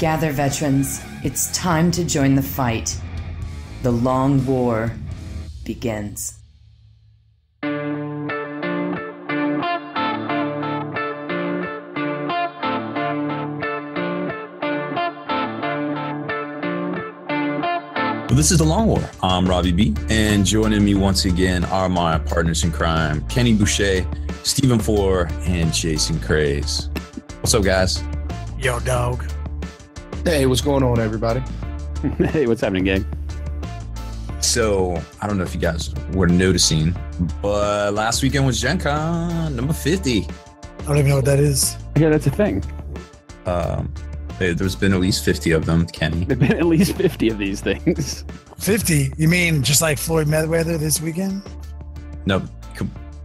Gather, veterans. It's time to join the fight. The long war begins. Well, this is The Long War. I'm Robbie B, and joining me once again are my partners in crime, Kenny Boucher, Stephen Floor, and Jason Craze. What's up, guys? Yo, dog. Hey, what's going on, everybody? Hey, what's happening, gang? So, I don't know if you guys were noticing, but last weekend was GenCon number 50. I don't even know what that is. Yeah, that's a thing. There's been at least 50 of them, Kenny. There've been at least 50 of these things. 50? You mean just like Floyd Mayweather this weekend? No,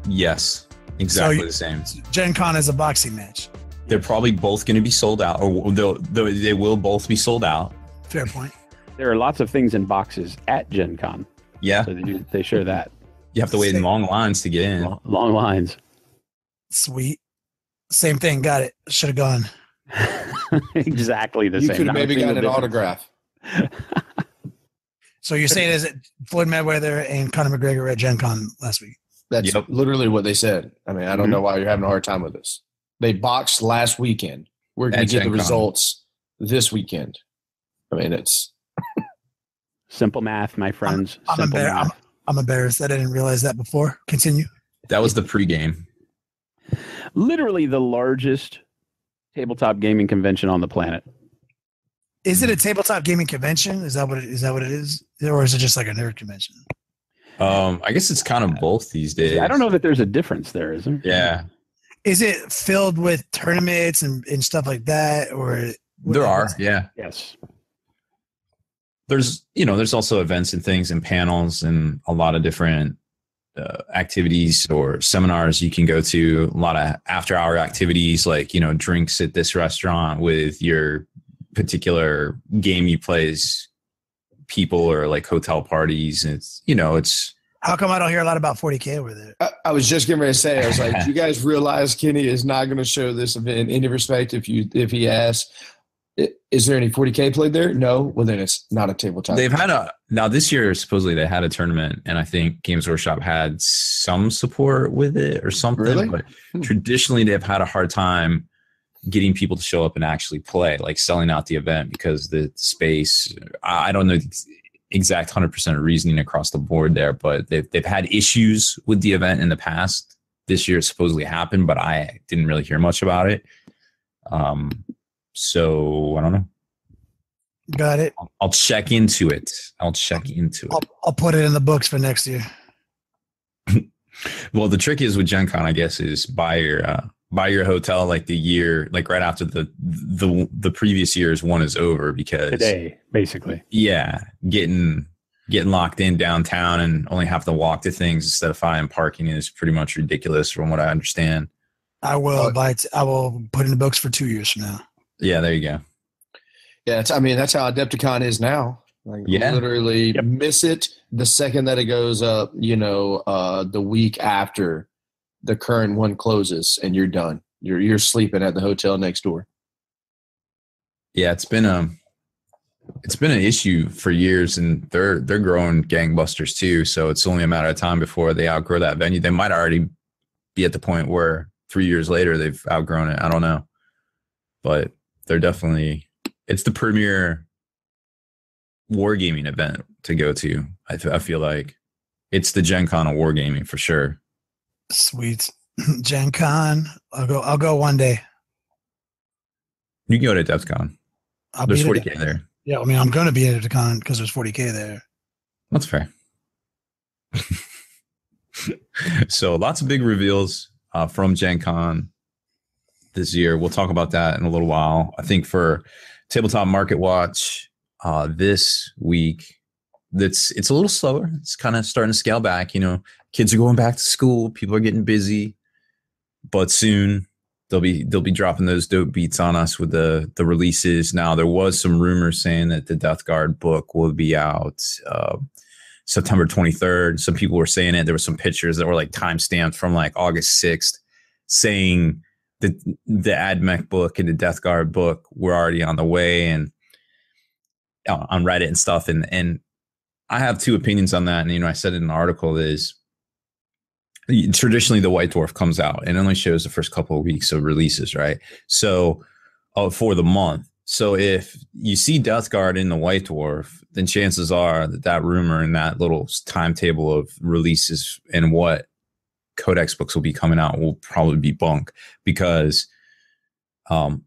yes, exactly the same. GenCon is a boxing match. They're probably both going to be sold out, or they will both be sold out. Fair point. There are lots of things in boxes at GenCon. Yeah. So they share that. You have to wait in long lines to get in. Long lines. Sweet. Same thing. Got it. Should have gone. Exactly the You same. could have maybe got an autograph. So you're saying is it Floyd Mayweather and Conor McGregor were at GenCon last week? That's literally what they said. I mean, I don't know why you're having a hard time with this. They boxed last weekend. We're going to get the results this weekend. I mean, it's simple math, my friends. I'm embarrassed. I didn't realize that before. Continue. That was the pregame. Literally the largest tabletop gaming convention on the planet. Is it a tabletop gaming convention? Is that what it is? Or is it just like a nerd convention? I guess it's kind of both these days. I don't know that there's a difference there, is there? Yeah. Is it filled with tournaments and stuff like that? Or there are, yeah. Yes. There's also events and things and panels and a lot of different activities or seminars you can go to, a lot of after hour activities like, drinks at this restaurant with your particular game you plays people, or like hotel parties. It's how come I don't hear a lot about 40K over there? I was just getting ready to say, I was like, do you guys realize Kenny is not going to show this event in any respect if he asks, is there any 40K played there? No. Well, then it's not a tabletop. They've had now this year, supposedly they had a tournament, and I think Games Workshop had some support with it or something. Really? But traditionally they've had a hard time getting people to show up and actually play, like selling out the event because the space, I don't know the exact 100% reasoning across the board there, but they've had issues with the event in the past. This year it supposedly happened, but I didn't really hear much about it. So I don't know. Got it. I'll check into it. I'll put it in the books for next year. Well, the trick is with GenCon, I guess, is buy your hotel like the year, like right after the previous year's one is over, because today, basically. Yeah. Getting locked in downtown and only have to walk to things instead of finding parking is pretty much ridiculous from what I understand. I will I will put in the books for 2 years from now. Yeah, there you go. Yeah, that's how Adepticon is now. Literally miss it the second that it goes up, the week after the current one closes, and you're done. You're sleeping at the hotel next door. Yeah, it's been an issue for years, and they're growing gangbusters too. So it's only a matter of time before they outgrow that venue. They might already be at the point where 3 years later they've outgrown it. I don't know, but they're definitely, it's the premier wargaming event to go to. I feel like it's the GenCon of wargaming for sure. Sweet. GenCon. I'll go one day. You can go to DevCon. There's 40K there. Yeah, I mean, I'm going to be at DevCon because there's 40K there. That's fair. So lots of big reveals from GenCon this year. We'll talk about that in a little while. I think for Tabletop Market Watch this week, it's a little slower. It's kind of starting to scale back. Kids are going back to school. People are getting busy, but soon they'll be dropping those dope beats on us with the releases. Now, there was some rumors saying that the Death Guard book will be out September 23rd. Some people were saying it. There were some pictures that were like timestamped from like August 6th saying the AdMech book and the Death Guard book were already on the way and on Reddit and stuff. And I have two opinions on that. And, I said in an article is traditionally the White Dwarf comes out and only shows the first couple of weeks of releases, right? So for the month. So if you see Death Guard in the White Dwarf, then chances are that rumor and that little timetable of releases and what Codex books will be coming out will probably be bunk, because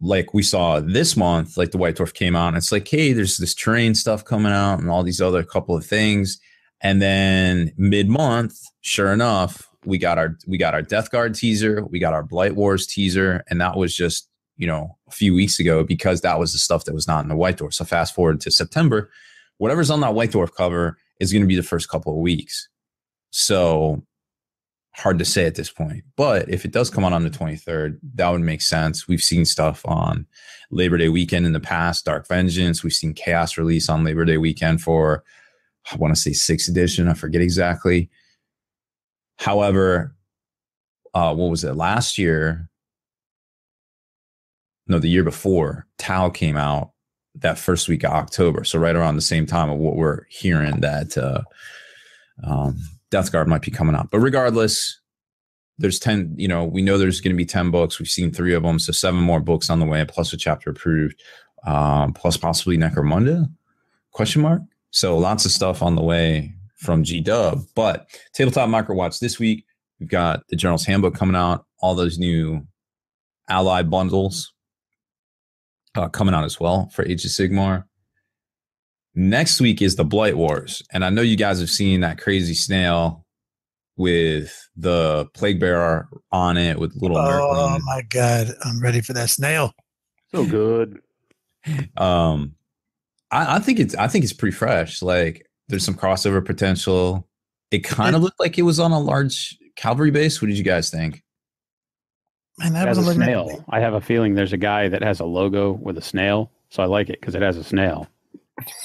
like we saw this month, like the White Dwarf came out and it's like, hey, there's this terrain stuff coming out and all these other couple of things. And then mid-month, sure enough, we got our Death Guard teaser, we got our Blight Wars teaser, and that was just, a few weeks ago, because that was the stuff that was not in the White Dwarf. So fast forward to September, whatever's on that White Dwarf cover is going to be the first couple of weeks. So hard to say at this point. But if it does come out on the 23rd, that would make sense. We've seen stuff on Labor Day weekend in the past, Dark Vengeance. We've seen Chaos release on Labor Day weekend for, I want to say 6th edition. I forget exactly. However, what was it last year? No, the year before, Tau came out that first week of October. So right around the same time of what we're hearing that Death Guard might be coming out. But regardless, there's 10, we know there's going to be 10 books. We've seen 3 of them. So 7 more books on the way, plus a chapter approved, plus possibly Necromunda, ? So lots of stuff on the way from G-Dub. But Tabletop Micro Watch this week, we've got the General's Handbook coming out, all those new ally bundles coming out as well for Age of Sigmar. Next week is the Blight Wars. And I know you guys have seen that crazy snail with the Plague Bearer on it with little Oh my God. I'm ready for that snail. So good. I think it's pretty fresh. Like, there's some crossover potential. It kind of looked like it was on a large cavalry base. What did you guys think? Man, that It has was a a snail. I have a feeling there's a guy that has a logo with a snail. So I like it because it has a snail.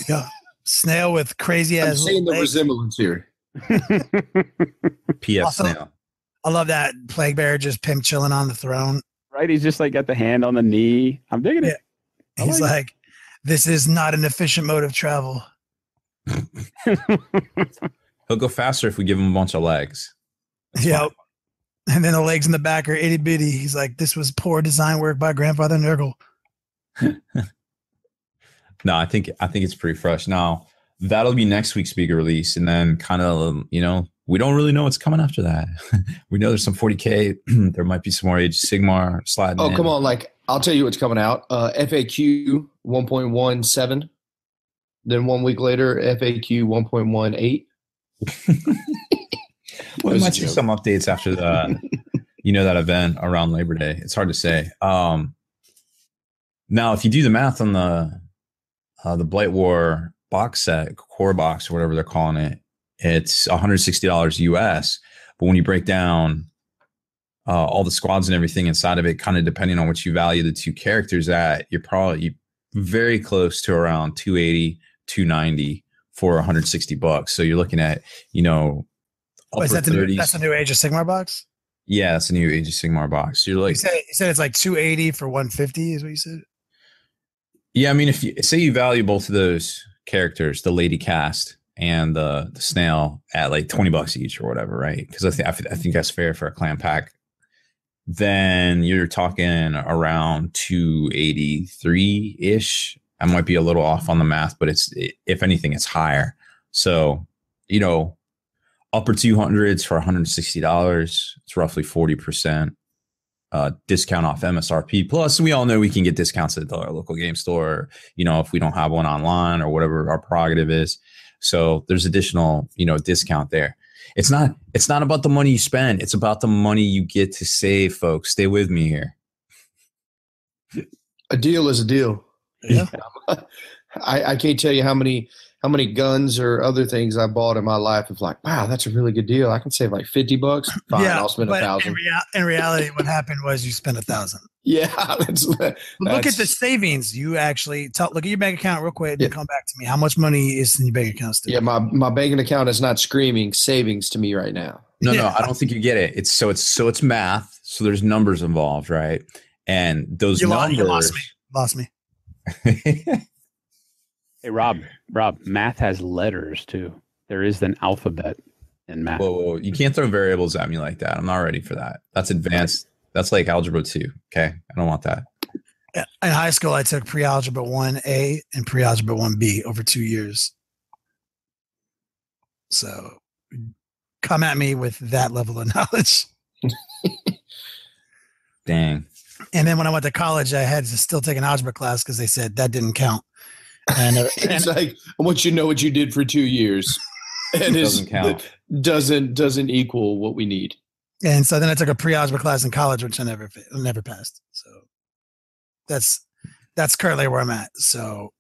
Yeah. Snail with crazy I'm ass. seeing the resemblance here. PF Also, snail. I love that Plague Bearer just pimp chilling on the throne. Right? He's just like got the hand on the knee. I'm digging it. He's like, this is not an efficient mode of travel. He'll go faster if we give him a bunch of legs. Yep. And then the legs in the back are itty bitty. He's like, this was poor design work by Grandfather Nurgle. No, I think it's pretty fresh. Now, that'll be next week's bigger release. And then kind of, we don't really know what's coming after that. We know there's some 40K. There might be some more Age of Sigmar sliding in. Come on. Like, I'll tell you what's coming out. FAQ 1.17. Then 1 week later, FAQ 1.18. Well, we might see some updates after that event around Labor Day. It's hard to say. Now, if you do the math on the Blight War box set, core box, or whatever they're calling it, it's $160 US. But when you break down all the squads and everything inside of it, kind of depending on what you value the 2 characters at, you're probably very close to around 280, 290 for $160. So you're looking at, Is that that's the new Age of Sigmar box? Yeah, that's the new Age of Sigmar box. So you're like, you said it's like 280 for 150 is what you said? Yeah, I mean, if you say you value both of those characters, the Lady Cast and the snail, at like $20 each or whatever, right? Because I think that's fair for a clan pack. Then you're talking around 283 ish. I might be a little off on the math, but if anything, it's higher. So, upper 200s for $160. It's roughly 40% discount off MSRP. Plus, we all know we can get discounts at our local game store, if we don't have one online or whatever our prerogative is. So there's additional, discount there. It's not about the money you spend. It's about the money you get to save, folks. Stay with me here. A deal is a deal. Yeah. I can't tell you how many guns or other things I bought in my life. It's like, wow, that's a really good deal. I can save like $50. Fine, Yeah, I'll spend $1,000. In reality, what happened was you spent $1,000. Yeah, Look at the savings. You actually look at your bank account real quick and come back to me. How much money is in your bank account still? Yeah, my banking account is not screaming savings to me right now. No, I don't think you get it. It's math. So there's numbers involved, right? And those numbers. You lost me. Hey, Rob, math has letters too. There is an alphabet in math. Whoa, you can't throw variables at me like that. I'm not ready for that. That's advanced. That's like algebra 2. Okay, I don't want that. In high school, I took pre-algebra 1A and pre-algebra 1B over 2 years. So come at me with that level of knowledge. Dang. And then when I went to college, I had to still take an algebra class because they said that didn't count. And it's like, I want you to know what you did for 2 years. And it doesn't count. Doesn't equal what we need. And so then I took a pre-algebra class in college, which I never passed. So that's currently where I'm at. So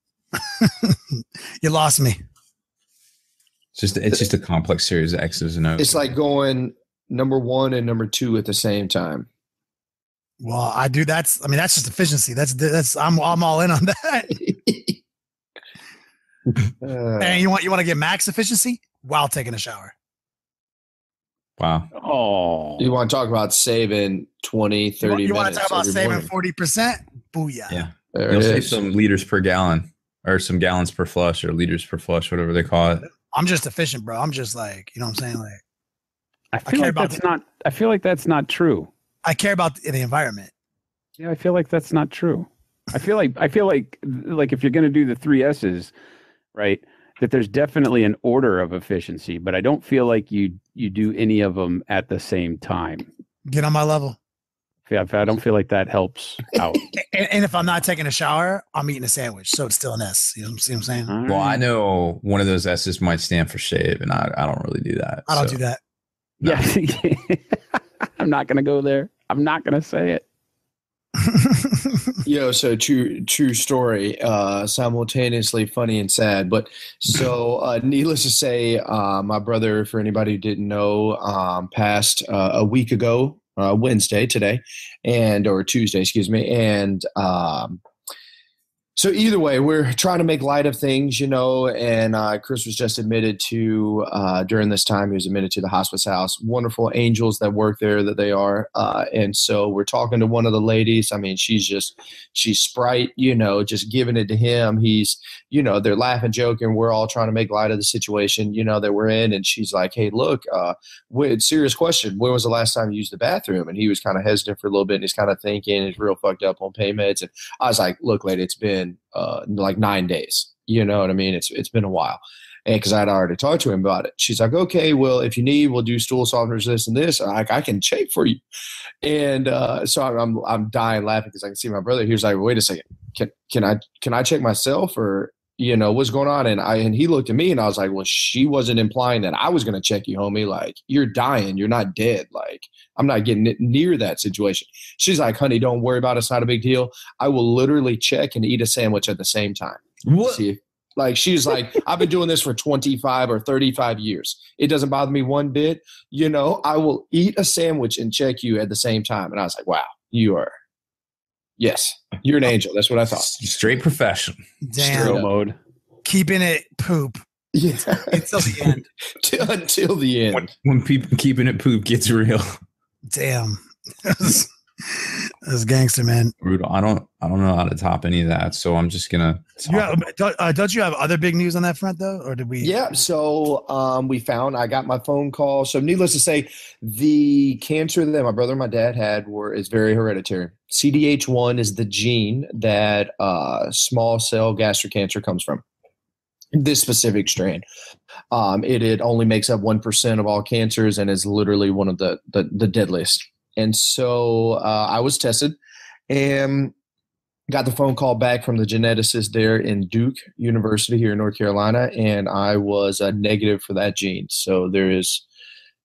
you lost me. It's just a complex series of X's and O's. It's like going number 1 and number 2 at the same time. Well, that's just efficiency. That's I'm all in on that. And you want to get max efficiency while taking a shower. Wow. Oh. You want to talk about saving 20, 30 minutes. You want to talk about saving 40%? Booyah. Yeah. You'll save some liters per gallon or some gallons per flush or liters per flush, whatever they call it. I'm just efficient, bro. I'm just like, you know what I'm saying? Like, I feel like that's not true. I care about the environment. Yeah, I feel like that's not true. I feel like if you're going to do the 3 S's, right, that there's definitely an order of efficiency, but I don't feel like you do any of them at the same time. Get on my level. Yeah, I don't feel like that helps out. And if I'm not taking a shower, I'm eating a sandwich, so it's still an S. You know what I'm saying? Right. Well, I know one of those S's might stand for shave, and I don't really do that. I don't do that. No. Yeah. I'm not going to go there. I'm not going to say it. Yo, so true story, simultaneously funny and sad. But so needless to say, my brother, for anybody who didn't know, passed a week ago, Wednesday today, or Tuesday, excuse me. And so either way, we're trying to make light of things, and Chris was just admitted to, during this time, he was admitted to the hospice house. Wonderful angels that work there that they are. And so we're talking to one of the ladies. I mean, she's Sprite, just giving it to him. He's, they're laughing, joking. We're all trying to make light of the situation, that we're in. And she's like, hey, look, serious question. When was the last time you used the bathroom? And he was kind of hesitant for a little bit. And he's kind of thinking he's real fucked up on pain meds. And I was like, look, lady, it's been like 9 days. You know what I mean? It's been a while. And because I'd already talked to him about it. She's like, okay, well, if you need, we'll do stool softeners, this and this. I can check for you. And so I'm dying laughing because I can see my brother. He was like, wait a second, can I check myself, or what's going on? And he looked at me and I was like, well, she wasn't implying that I was going to check you, homie. Like, you're dying, you're not dead. Like, I'm not getting near that situation. She's like, honey, don't worry about it. It's not a big deal. I will literally check and eat a sandwich at the same time. What? See, like, she's like, I've been doing this for 25 or 35 years. It doesn't bother me one bit. I will eat a sandwich and check you at the same time. And I was like, wow, yes, you're an angel. That's what I thought. Straight professional. Damn. Mode. Keeping it poop. Yeah. Until the end. Until the end. When people keeping it poop gets real. Damn. That's gangster, man. Brutal. I don't know how to top any of that, so I'm just gonna. Don't you have other big news on that front though, or did we? Yeah. So I got my phone call. So needless to say, the cancer that my brother and my dad had is very hereditary. CDH1 is the gene that small cell gastric cancer comes from. This specific strain. It only makes up 1% of all cancers and is literally one of the deadliest. And so I was tested and got the phone call back from the geneticist there in Duke University here in North Carolina, and I was negative for that gene. So there is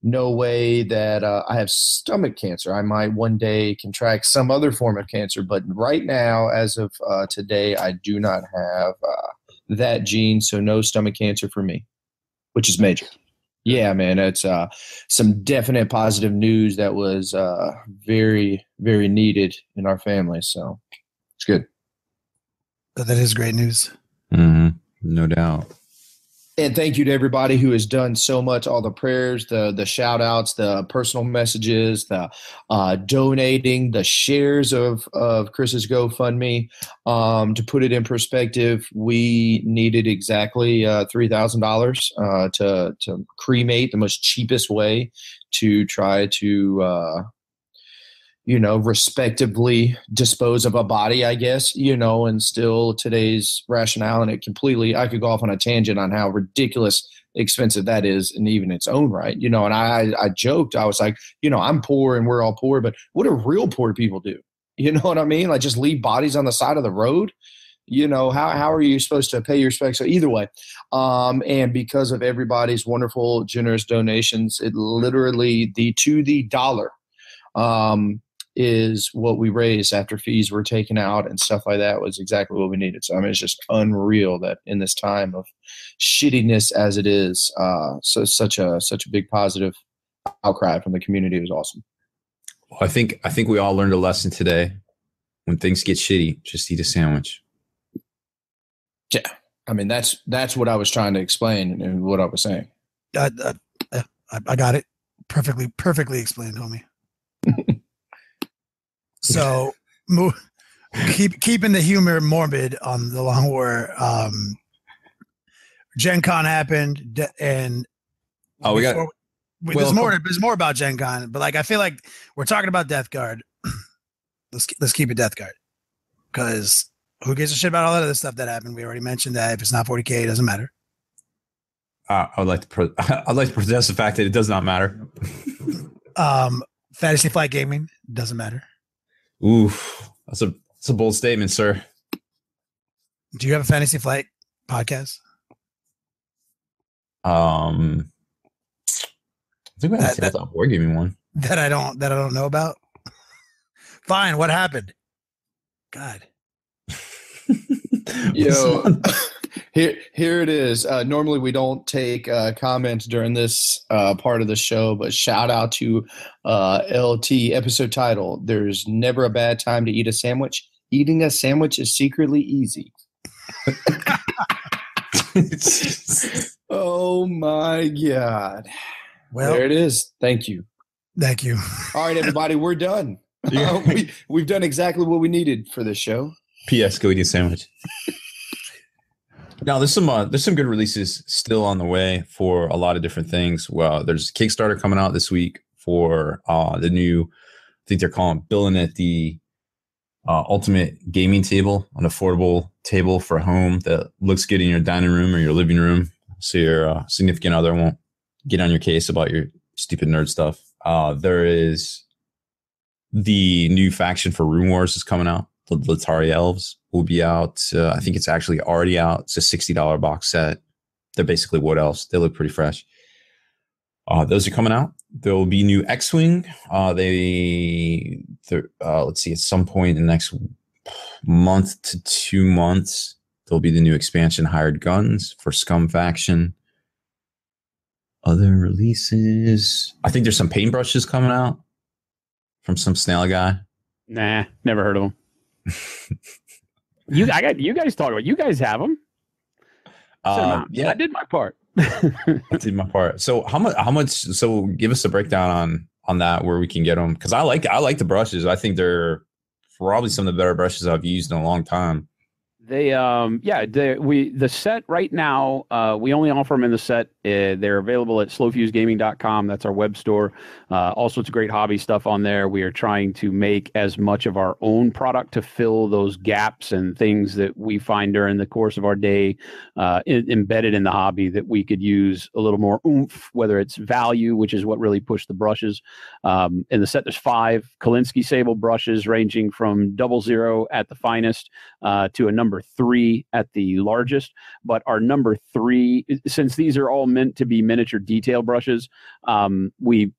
no way that I have stomach cancer. I might one day contract some other form of cancer, but right now, as of today, I do not have that gene, so no stomach cancer for me, which is major. Yeah, man, it's some definite positive news that was very, very needed in our family. So it's good. That is great news. Mm-hmm. No doubt. And thank you to everybody who has done so much, all the prayers, the shout outs, the personal messages, the donating, the shares of Chris's GoFundMe. To put it in perspective, we needed exactly $3,000 to cremate, the most cheapest way to try to respectively dispose of a body, I guess, and still today's rationale. And I could go off on a tangent on how ridiculous expensive that is in even its own right, and I joked, I was like, I'm poor and we're all poor, but what do real poor people do? You know what I mean? Like just leave bodies on the side of the road. How are you supposed to pay your respects? So either way, and because of everybody's wonderful, generous donations, it literally to the dollar, is what we raised after fees were taken out and stuff like that was exactly what we needed. So, I mean, it's just unreal that in this time of shittiness as it is, so such a big positive outcry from the community. It was awesome. Well, I think we all learned a lesson today. When things get shitty, just eat a sandwich. Yeah. I mean, that's what I was trying to explain and what I was saying. I got it. Perfectly explained, homie. So, keeping the humor morbid on the Long War. GenCon happened, and there's more about GenCon. But like, I feel like we're talking about Death Guard. Let's keep it Death Guard, because who gives a shit about all that other stuff that happened? We already mentioned that if it's not 40K, it doesn't matter. I'd like to protest the fact that it does not matter. Fantasy Flight Gaming doesn't matter. Oof, that's a bold statement, sir. Do you have a Fantasy Flight podcast? I think we have a tabletop Wargaming one that I don't know about. Fine, what happened? God. Yo, here it is. Normally we don't take comments during this part of the show, but shout out to LT episode title. There's never a bad time to eat a sandwich. Eating a sandwich is secretly easy. Oh my God. Well, there it is. Thank you. All right, everybody, we're done. We've done exactly what we needed for this show. P.S. Go eat a sandwich. Now, there's some good releases still on the way for a lot of different things. Well, there's a Kickstarter coming out this week for the new, I think they're billing it the ultimate gaming table, an affordable table for home that looks good in your dining room or your living room, so your significant other won't get on your case about your stupid nerd stuff. There is the new faction for Rune Wars is coming out. The Latari Elves will be out. I think it's actually already out. It's a $60 box set. They're basically what else? They look pretty fresh. Those are coming out. There will be new X-Wing. Let's see, at some point in the next month to 2 months, there'll be the new expansion Hired Guns for Scum faction. Other releases. I think there's some paintbrushes coming out from some snail guy. Nah, never heard of them. You guys talk about. You guys have them. Yeah, I did my part. I did my part. So how much? So give us a breakdown on that, where we can get them, because I like the brushes. I think they're probably some of the better brushes I've used in a long time. The set right now, we only offer them in the set. They're available at slowfusegaming.com. That's our web store. All sorts of great hobby stuff on there. We are trying to make as much of our own product to fill those gaps and things that we find during the course of our day embedded in the hobby that we could use a little more oomph, whether it's value, which is what really pushed the brushes. In the set, there's 5 Kolinsky Sable brushes ranging from 00 at the finest to a number 3 at the largest. But our number 3, since these are all meant to be miniature detail brushes, we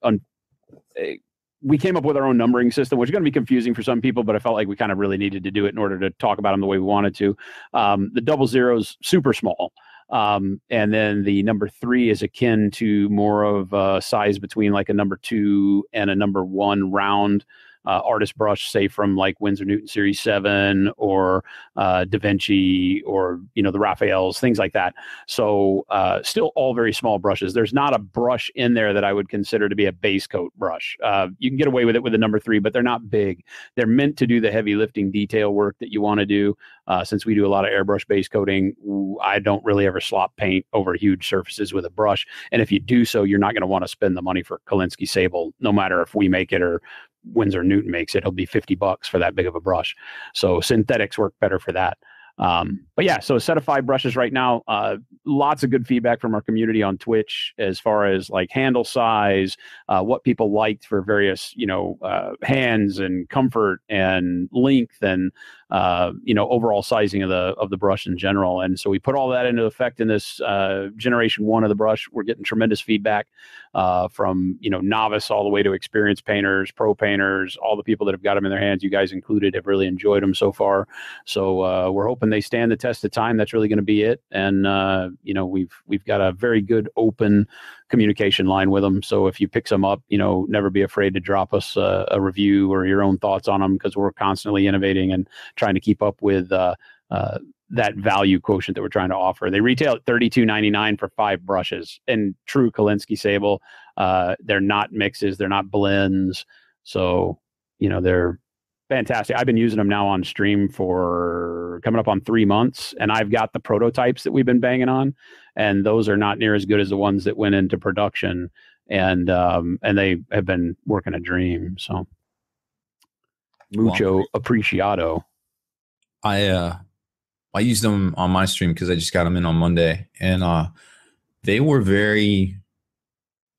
came up with our own numbering system, which is going to be confusing for some people, but I felt like we kind of really needed to do it in order to talk about them the way we wanted to. The 00 is super small. And then the number 3 is akin to more of a size between like a number 2 and a number 1 round. artist brush, say from like Winsor Newton Series 7 or Da Vinci or, the Raphaels, things like that. So still all very small brushes. There's not a brush in there that I would consider to be a base coat brush. You can get away with it with a number 3, but they're not big. They're meant to do the heavy lifting detail work that you want to do. Since we do a lot of airbrush base coating, I don't really ever slop paint over huge surfaces with a brush. And if you do so, you're not going to want to spend the money for Kolinsky Sable, no matter if we make it or Winsor Newton makes it. It'll be $50 for that big of a brush. So synthetics work better for that. But yeah, so a set of 5 brushes right now. Lots of good feedback from our community on Twitch as far as like handle size, what people liked for various, hands and comfort and length and overall sizing of the brush in general. And so we put all that into effect in this generation 1 of the brush. We're getting tremendous feedback from novice all the way to experienced painters, pro painters, all the people that have got them in their hands. You guys included have really enjoyed them so far. So we're hoping they stand the test of time. That's really going to be it. And we've got a very good open communication line with them. So if you pick some up, never be afraid to drop us a review or your own thoughts on them, because we're constantly innovating and trying to keep up with that value quotient that we're trying to offer. They retail at $32.99 for 5 brushes. And true Kolinsky Sable, they're not mixes, they're not blends. So, they're fantastic. I've been using them now on stream for coming up on 3 months, and I've got the prototypes that we've been banging on, and those are not near as good as the ones that went into production. And they have been working a dream. So mucho apreciado. I used them on my stream because I just got them in on Monday, and they were very.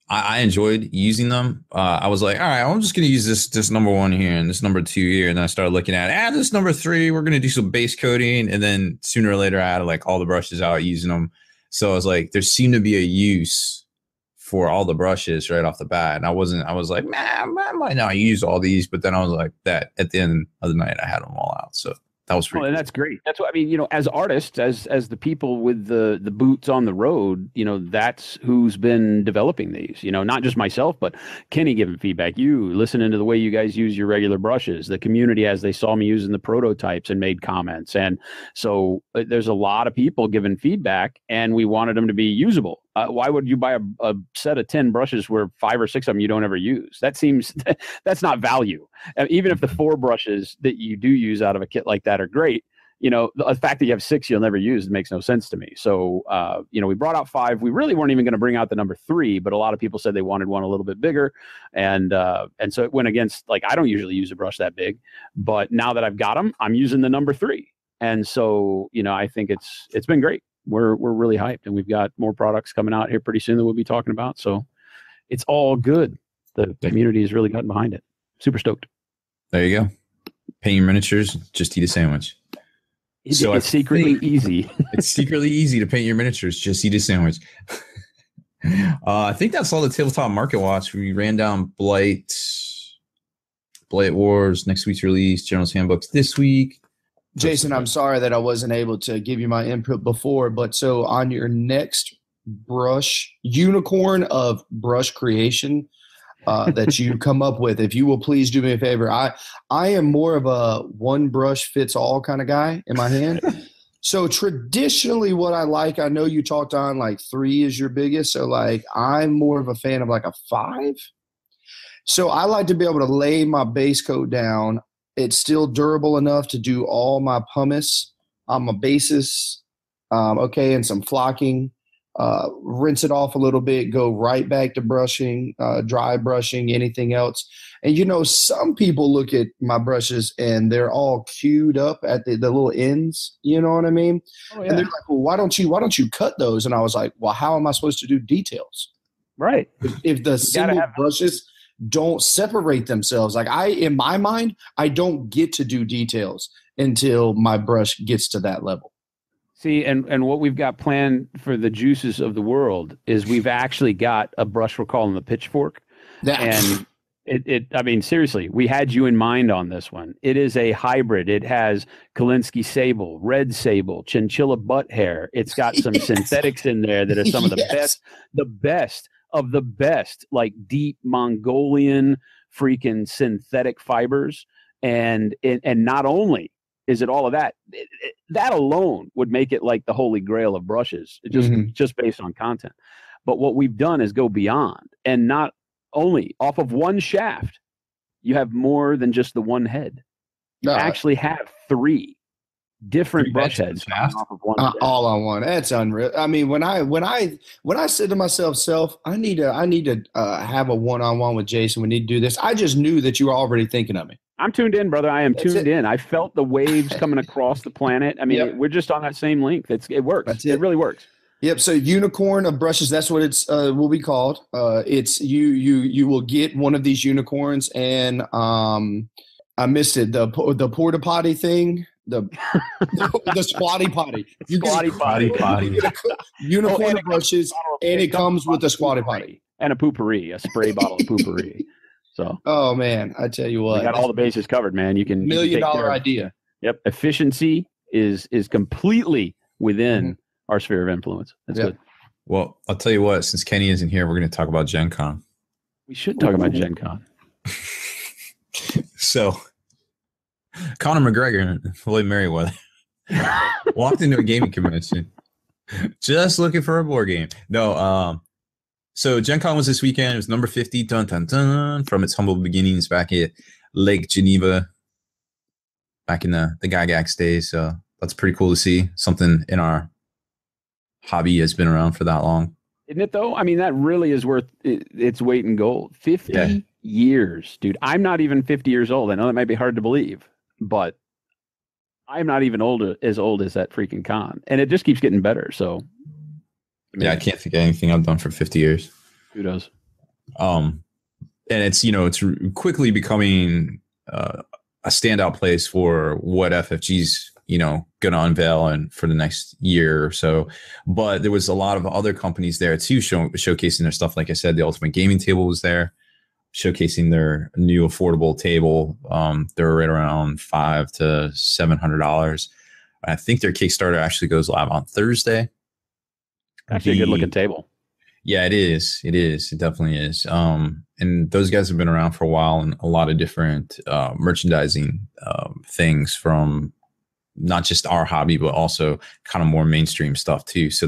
I enjoyed using them. I was like, all right, I'm just going to use this number 1 here and this number 2 here. And then I started looking at this number 3. We're going to do some base coating. And then sooner or later, I had like all the brushes out using them. So I was like, there seemed to be a use for all the brushes right off the bat. And I was like, man, I might not use all these. But then I was like, that at the end of the night, I had them all out. So that was pretty cool. And that's great. That's what I mean, as artists, as the people with the boots on the road, that's who's been developing these, not just myself, but Kenny giving feedback, you listening to the way you guys use your regular brushes, the community as they saw me using the prototypes and made comments. And so there's a lot of people giving feedback, and we wanted them to be usable. Why would you buy a set of 10 brushes where 5 or 6 of them you don't ever use? That seems that's not value. Even if the 4 brushes that you do use out of a kit like that are great, the fact that you have 6 you'll never use makes no sense to me. So, we brought out 5. We really weren't even going to bring out the number 3, but a lot of people said they wanted one a little bit bigger. And so it went against, like, I don't usually use a brush that big, but now that I've got them, I'm using the number 3. And so, I think it's been great. We're really hyped, and we've got more products coming out here pretty soon that we'll be talking about. So it's all good. The community has really gotten behind it. Super stoked. There you go. Paint your miniatures, just eat a sandwich. It's secretly easy. It's secretly easy to paint your miniatures, just eat a sandwich. I think that's all the Tabletop Market Watch. We ran down Blight Wars, next week's release, General's Handbooks this week. Jason, I'm sorry that I wasn't able to give you my input before, but so on your next brush, unicorn of brush creation that you come up with, if you will please do me a favor. I am more of a one brush fits all kind of guy in my hand. So traditionally what I like, I know you talked on like 3 is your biggest. So like I'm more of a fan of like a 5. So I like to be able to lay my base coat down. It's still durable enough to do all my pumice on my bases, and some flocking, rinse it off a little bit, go right back to brushing, dry brushing, anything else. And, some people look at my brushes and they're all queued up at the little ends, you know what I mean? Oh, yeah. And they're like, well, why don't you cut those? And I was like, well, how am I supposed to do details? Right. If the single brushes don't separate themselves. Like in my mind, I don't get to do details until my brush gets to that level. See, and what we've got planned for the juices of the world is we've actually got a brush we're calling the pitchfork. And I mean, seriously, we had you in mind on this one. It is a hybrid. It has Kolinsky sable, red sable, chinchilla butt hair. It's got some synthetics in there that are some of the best of the best, like deep Mongolian freaking synthetic fibers. And not only is it all of that, that alone would make it like the holy grail of brushes, just based on content. But what we've done is go beyond, and not only off of one shaft, you have more than just the one head. You actually have three different brush heads off of one all on one. That's unreal. I mean, when I said to myself, I need to have a one-on-one with Jason. We need to do this. I just knew that you were already thinking of me. I'm tuned in, brother. I am tuned in. I felt the waves coming across the planet. I mean, we're just on that same link. It works. It really works. Yep. So unicorn of brushes. That's what it's will be called. It's you will get one of these unicorns, and I missed it. The porta potty thing. The squatty potty. Squatty potty. Unicorn of brushes, and it comes with a squatty potty and a poopery, a spray bottle of poopery. So, oh man, I tell you what, we got all the bases covered, man. You can $1 million idea. Yep, efficiency is completely within our sphere of influence. That's good. Well, I'll tell you what. Since Kenny isn't here, we're going to talk about GenCon. We should talk about GenCon. So, Conor McGregor and Floyd Mayweather walked into a gaming convention just looking for a board game. No, so GenCon was this weekend. It was number 50, dun, dun, dun, from its humble beginnings back at Lake Geneva, back in the Gygax days. So that's pretty cool to see. Something in our hobby has been around for that long. Isn't it, though? I mean, that really is worth its weight in gold. 50 years, dude. I'm not even 50 years old. I know that might be hard to believe, but I'm not even as old as that freaking con. And it just keeps getting better. So, I can't think of anything I've done for 50 years. Kudos. And it's, it's quickly becoming a standout place for what FFG's, going to unveil and for the next year or so. But there was a lot of other companies there too, showcasing their stuff. Like I said, the Ultimate Gaming Table was there, showcasing their new affordable table. They're right around $500 to $700. I think their Kickstarter actually goes live on Thursday. Actually, a good looking table. Yeah, it is. It definitely is. And those guys have been around for a while, and a lot of different merchandising things from not just our hobby, but also kind of more mainstream stuff too. So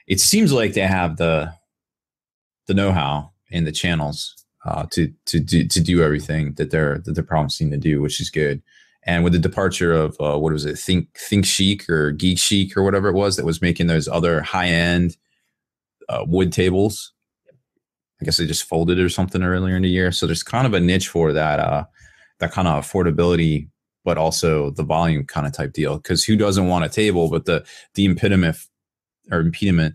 it seems like they have the know-how and the channels to do everything that they're promising to do, which is good. And with the departure of what was it, Think Chic or Geek Chic or whatever it was that was making those other high-end wood tables, I guess they just folded or something earlier in the year. So there's kind of a niche for that kind of affordability, but also the volume kind of type deal. Because who doesn't want a table? But the impediment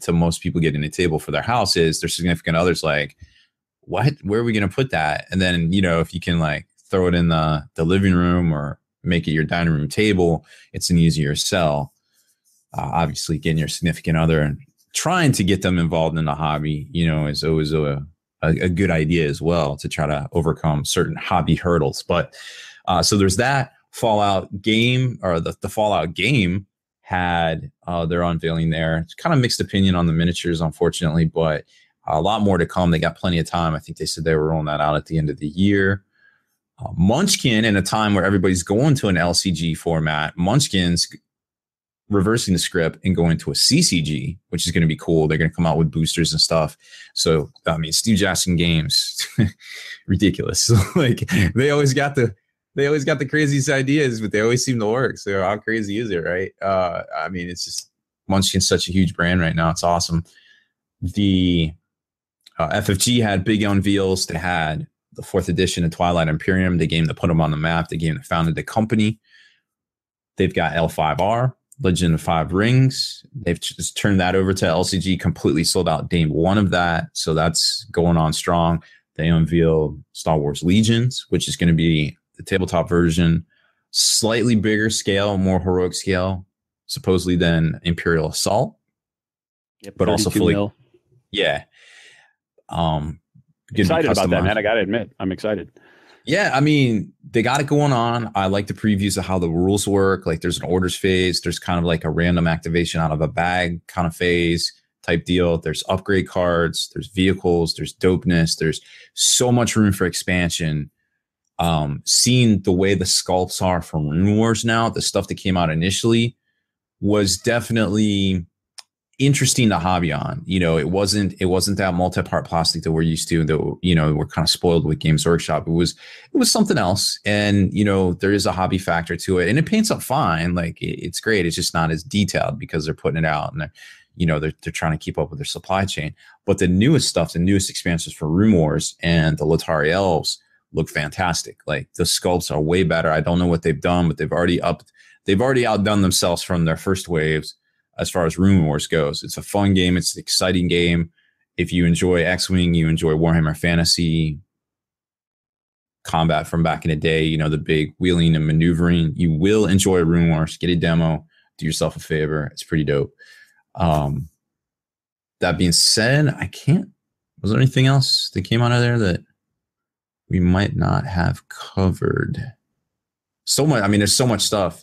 to most people getting a table for their house is their significant others like, what? Where are we going to put that? And then if you can like throw it in the living room or make it your dining room table, it's an easier sell. Obviously, getting your significant other and trying to get them involved in the hobby, is always a good idea as well to try to overcome certain hobby hurdles. But so there's that Fallout game, or the Fallout game had their unveiling there. It's kind of mixed opinion on the miniatures, unfortunately, but a lot more to come. They got plenty of time. I think they said they were rolling that out at the end of the year. Munchkin, in a time where everybody's going to an LCG format, Munchkin's reversing the script and going to a CCG, which is going to be cool. They're going to come out with boosters and stuff. So, I mean, Steve Jackson games, ridiculous. Like they always got the craziest ideas, but they always seem to work. So how crazy is it, right? I mean, it's just Munchkin's such a huge brand right now. It's awesome. The FFG had big unveils. They had the 4th edition of Twilight Imperium, the game that put them on the map, the game that founded the company. They've got L5R, Legend of Five Rings. They've just turned that over to LCG, completely sold out day one of that. So that's going on strong. They unveiled Star Wars Legions, which is going to be the tabletop version, slightly bigger scale, more heroic scale, supposedly than Imperial Assault. Yep, but also fully mil. Yeah. Excited about that, man. I got to admit, I'm excited. Yeah, I mean, they got it going on. I like the previews of how the rules work. Like there's an orders phase. There's kind of like a random activation out of a bag kind of phase. type deal. There's upgrade cards, there's vehicles, there's dopeness, there's so much room for expansion. Seeing the way the sculpts are from Rune Wars now, the stuff that came out initially was definitely interesting to hobby on. You know, it wasn't that multi-part plastic that we're used to, that, you know, we're kind of spoiled with Games Workshop. It was something else. And, you know, there is a hobby factor to it, and it paints up fine. Like, it's great. It's just not as detailed because they're putting it out and they're trying to keep up with their supply chain. But the newest stuff, the newest expansions for Rune Wars and the Latari Elves look fantastic. Like, the sculpts are way better. I don't know what they've done, but they've already outdone themselves from their first waves as far as Rune Wars goes. It's a fun game. It's an exciting game. If you enjoy X-Wing, you enjoy Warhammer Fantasy combat from back in the day, you know, the big wheeling and maneuvering, you will enjoy Rune Wars. Get a demo. Do yourself a favor. It's pretty dope. That being said, was there anything else that came out of there that we might not have covered? So much. I mean, there's so much stuff.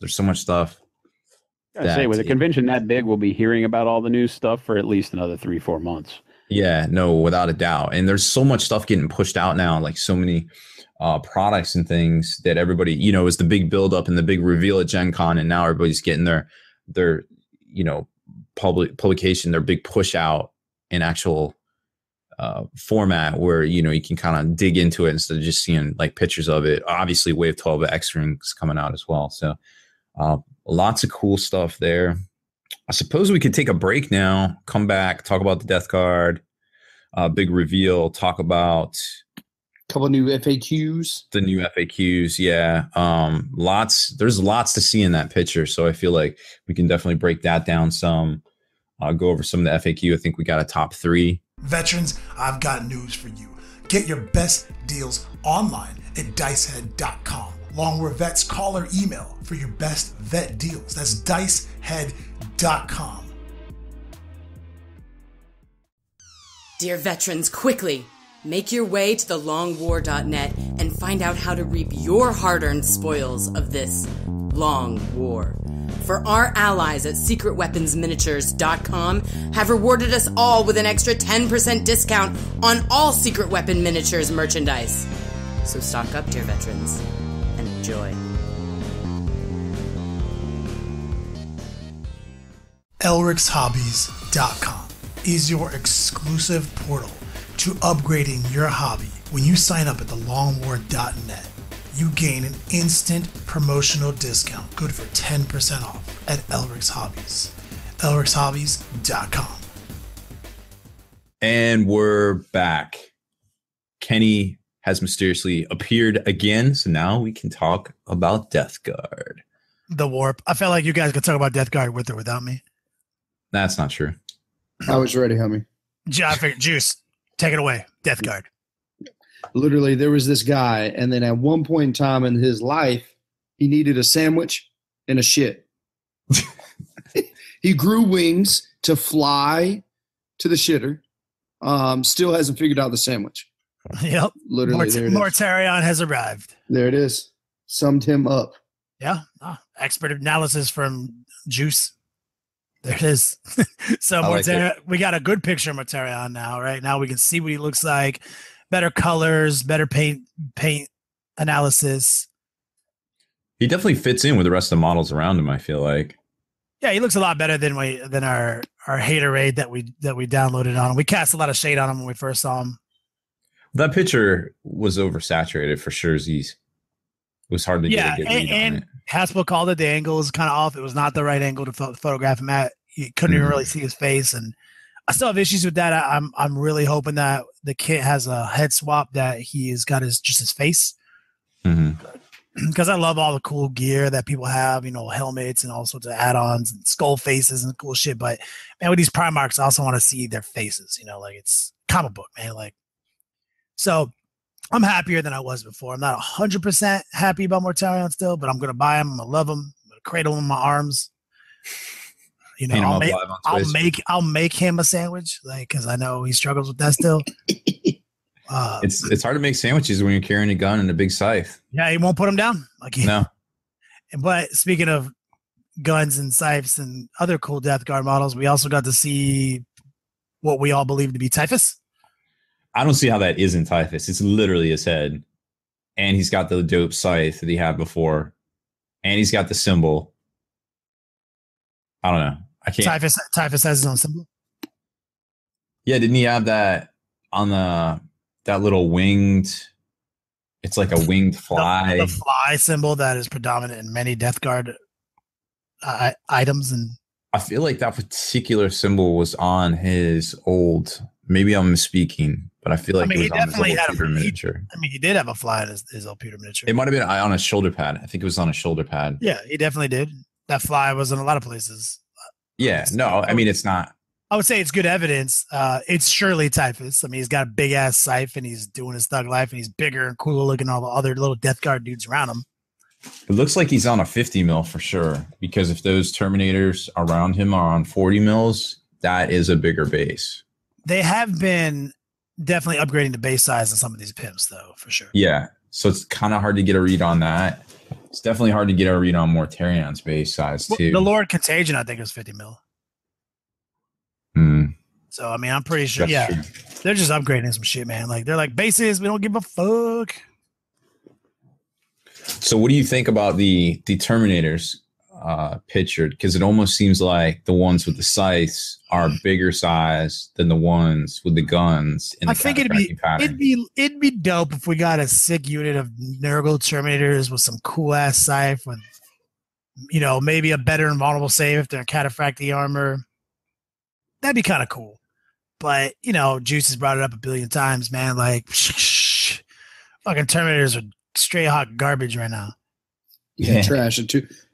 I say, with a convention that big, we'll be hearing about all the new stuff for at least another 3-4 months. Yeah, no, without a doubt. And there's so much stuff getting pushed out now, like so many products and things that everybody, you know, is the big build up and the big reveal at GenCon, and now everybody's getting their you know, publication, their big push out in actual format where, you know, you can kind of dig into it instead of just seeing like pictures of it. Obviously, Wave 12 X-Wing's coming out as well. So lots of cool stuff there. I suppose we could take a break now, come back, talk about the Death Guard, big reveal, talk about a couple new FAQs. The new FAQs, yeah. There's lots to see in that picture, so I feel like we can definitely break that down some, go over some of the FAQ. I think we got a top 3. Veterans, I've got news for you. Get your best deals online at dicehead.com. Long War Vets, call or email for your best vet deals. That's dicehead.com. Dear veterans, quickly, make your way to thelongwar.net and find out how to reap your hard-earned spoils of this long war. For our allies at secretweaponsminiatures.com have rewarded us all with an extra 10% discount on all Secret Weapon Miniatures merchandise. So stock up, dear veterans, and enjoy. elricshobbies.com is your exclusive portal to upgrading your hobby. When you sign up at thelongwar.net, you gain an instant promotional discount good for 10% off at Elric's Hobbies. elricshobbies.com. And we're back. Kenny has mysteriously appeared again, so now we can talk about Death Guard. The Warp. I felt like you guys could talk about Death Guard with or without me. That's not true. I was ready, homie. Juice, take it away. Death Guard. Literally, there was this guy, and then at one point in time in his life, he needed a sandwich and a shit. He grew wings to fly to the shitter. Still hasn't figured out the sandwich. Yep. Literally, Mortarion has arrived. There it is. Summed him up. Yeah. Expert analysis from Juice. There it is. So we got a good picture of Mortarion now, right? Now we can see what he looks like. Better colors, better paint analysis. He definitely fits in with the rest of the models around him, I feel like. Yeah, he looks a lot better than our haterade that we downloaded on him. We cast a lot of shade on him when we first saw him. That picture was oversaturated for sure. It was hard to get a good read on it. Haspel called it. The angle was kind of off. It was not the right angle to photograph him at. You couldn't even really see his face, and I still have issues with that. I'm really hoping that the kit has a head swap that he's got his face. Because I love all the cool gear that people have, you know, helmets and all sorts of add-ons and skull faces and cool shit. But man, with these Primarchs, I also want to see their faces. You know, like it's comic book, man. Like, so I'm happier than I was before. I'm not 100% happy about Mortarion still, but I'm gonna buy him. I'm gonna love him. I'm gonna cradle him in my arms. You know, I'll make him a sandwich, like, because I know he struggles with that still. It's hard to make sandwiches when you're carrying a gun and a big scythe. Yeah, he won't put them down. No. But speaking of guns and scythes and other cool Death Guard models, we also got to see what we all believe to be typhus. I don't see how that isn't typhus. It's literally his head. And he's got the dope scythe that he had before. And he's got the symbol. I don't know. I can't. Typhus has his own symbol. Yeah, didn't he have that on that little winged? It's like a winged fly. The fly symbol that is predominant in many Death Guard items. And I feel like that particular symbol was on his old. Maybe I'm misspeaking, but I feel like he it was on his old pewter miniature. He did have a fly in his old pewter miniature. It might have been on a shoulder pad. I think it was on a shoulder pad. Yeah, he definitely did. That fly was in a lot of places. Yeah, no, I mean, it's not. I would say it's good evidence. It's surely typhus. I mean, he's got a big ass scythe and he's doing his thug life and he's bigger and cooler looking than all the other little Death Guard dudes around him. It looks like he's on a 50 mil for sure, because if those Terminators around him are on 40 mils, that is a bigger base. They have been definitely upgrading the base size on some of these pimps, though, for sure. Yeah, so it's kind of hard to get a read on that. It's definitely hard to get a read on Mortarion's base size, too. The Lord Contagion, I think, was 50 mil. So, I mean, I'm pretty sure, true. They're just upgrading some shit, man. Like, they're like, bases, we don't give a fuck. So what do you think about the Terminators pictured? Because it almost seems like the ones with the scythes are bigger size than the ones with the guns in the pattern. It'd be dope if we got a sick unit of Nurgle Terminators with some cool ass scythe with, maybe a better invulnerable save if they're cataphractii armor. That'd be kind of cool. But, Juice has brought it up a billion times, man. Like, fucking Terminators are straight hot garbage right now. Yeah, trash. A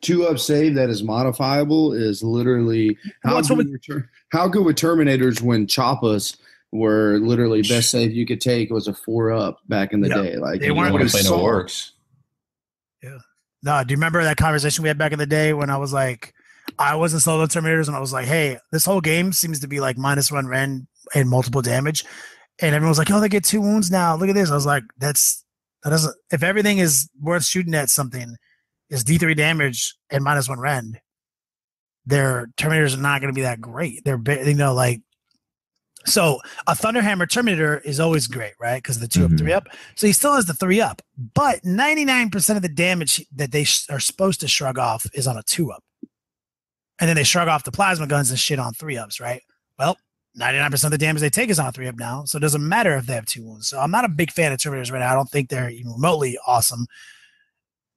two up save that is modifiable is literally how good with Terminators when Choppas were literally best save you could take was a 4 up back in the day. Like they weren't going to play no orcs. Yeah. No, do you remember that conversation we had back in the day when I was like, I wasn't solo Terminators and I was like, hey, this whole game seems to be like -1 rend and multiple damage. And everyone was like, oh, they get 2 wounds now. Look at this. I was like, that doesn't, if everything is worth shooting at something is D3 damage and -1 rend, their Terminators are not going to be that great. They're, so a Thunderhammer Terminator is always great, right? Because the 2 up, 3 up. So he still has the 3 up, but 99% of the damage that they are supposed to shrug off is on a 2 up. And then they shrug off the plasma guns and shit on 3 ups, right? Well, 99% of the damage they take is on a 3 up now. So it doesn't matter if they have 2 wounds. So I'm not a big fan of Terminators right now. I don't think they're even remotely awesome.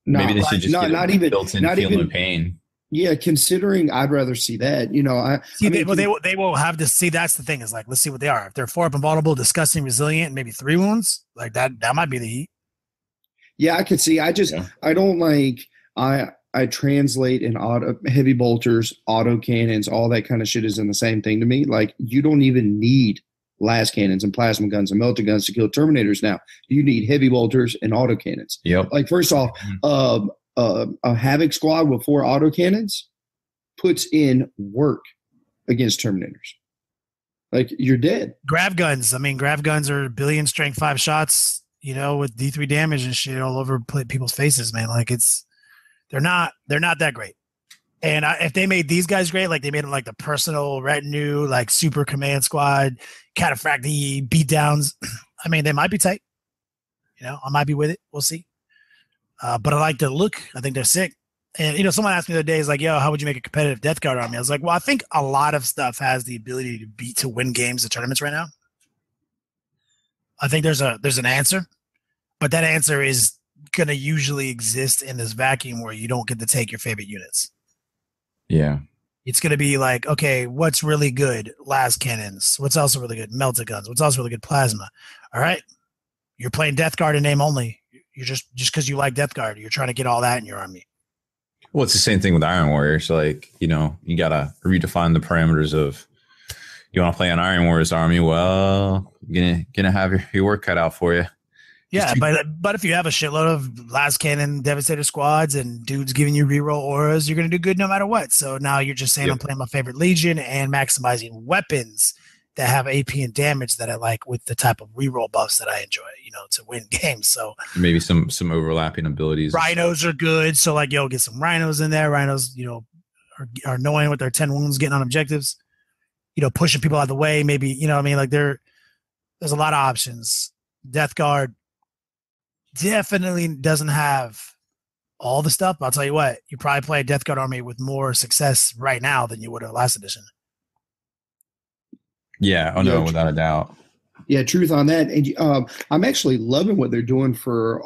Maybe they should just not even built-in feeling of pain. Yeah, considering I'd rather see that. They will have to see. That's the thing is like, let's see what they are. If they're 4 up invulnerable, disgusting, resilient, and maybe 3 wounds, like that might be the heat. Yeah, I could see. I don't like I translate in heavy bolters, auto cannons, all that kind of shit is in the same thing to me. Like you don't even need las cannons and plasma guns and melter guns to kill Terminators now. You need heavy bolters and auto cannons. Yep. Like first off, a Havoc squad with 4 auto cannons puts in work against Terminators. Like you're dead. Grav guns. I mean, grav guns are billion strength 5 shots, with D3 damage and shit all over people's faces, man. Like they're not that great. And if they made these guys great, like they made them like the personal retinue, like super command squad, cataphractii beatdowns, I mean, they might be tight. I might be with it. We'll see. But I like their look. I think they're sick. And, someone asked me the other day, is like, yo, how would you make a competitive Death Guard army? I was like, well, I think a lot of stuff has the ability to win games and tournaments right now. I think there's an answer, but that answer is going to usually exist in this vacuum where you don't get to take your favorite units. Yeah. It's going to be like, okay, what's really good? Las cannons. What's also really good? Melta guns. What's also really good? Plasma. All right. You're playing Death Guard in name only. You're just because you like Death Guard, you're trying to get all that in your army. Well, it's the same thing with Iron Warriors. Like, you got to redefine the parameters of, you want to play an Iron Warriors army? Well, you're gonna have your work cut out for you. Yeah, but if you have a shitload of las cannon Devastator squads and dudes giving you reroll auras, you're going to do good no matter what. So now you're just saying I'm playing my favorite Legion and maximizing weapons that have AP and damage that I like with the type of reroll buffs that I enjoy, to win games. So maybe some overlapping abilities. Rhinos are good. So like, get some Rhinos in there. Rhinos, are annoying with their 10 wounds getting on objectives. pushing people out of the way. Maybe, you know what I mean? Like there's a lot of options. Death Guard definitely doesn't have all the stuff. But I'll tell you what, you probably play a Death Guard army with more success right now than you would have last edition. Yeah. Oh no, without a doubt. Yeah, truth on that. And I'm actually loving what they're doing for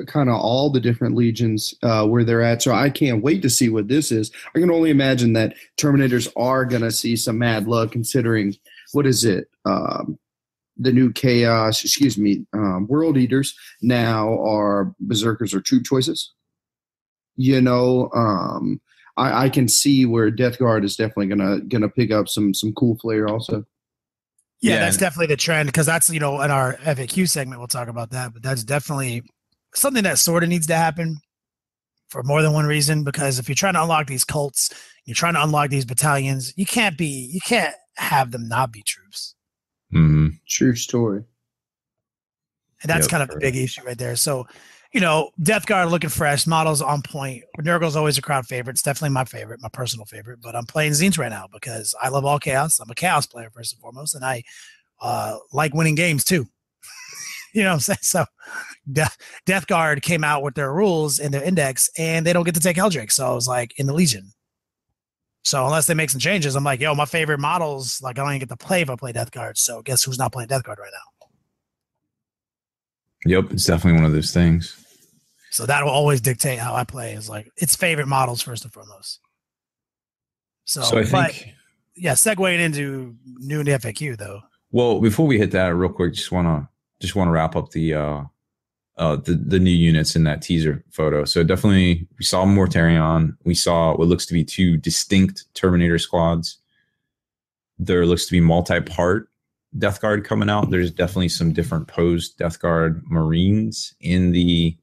kind of all the different legions where they're at. So I can't wait to see what this is. I can only imagine that Terminators are going to see some mad love considering, what is it? The new Chaos, World Eaters now are Berserkers or troop choices. I can see where Death Guard is definitely gonna pick up some cool flair also. Yeah, that's definitely the trend because that's, in our FAQ segment, we'll talk about that. But that's definitely something that sort of needs to happen for more than one reason. Because if you're trying to unlock these cults, you're trying to unlock these battalions, you can't have them not be troops. Mm-hmm. True story. And that's kind of the big issue right there. So, Death Guard looking fresh, models on point. Nurgle's always a crowd favorite. It's definitely my favorite, my personal favorite. But I'm playing Tzeentch right now because I love all chaos. I'm a chaos player first and foremost, and I like winning games too. You know what I'm saying? So Death Guard came out with their rules in their index, and they don't get to take Eldrick. So I was like, in the Legion. So unless they make some changes, I'm like, my favorite models, like I don't even get to play if I play Death Guard. So guess who's not playing Death Guard right now? Yep, it's definitely one of those things. So that will always dictate how I play. Is like its favorite models first and foremost. So I think, segueing into new FAQ though. Well, before we hit that, real quick, just want to wrap up the new units in that teaser photo. So definitely, we saw Mortarion. We saw what looks to be 2 distinct Terminator squads. There looks to be multi-part Death Guard coming out. There's definitely some different posed Death Guard Marines in the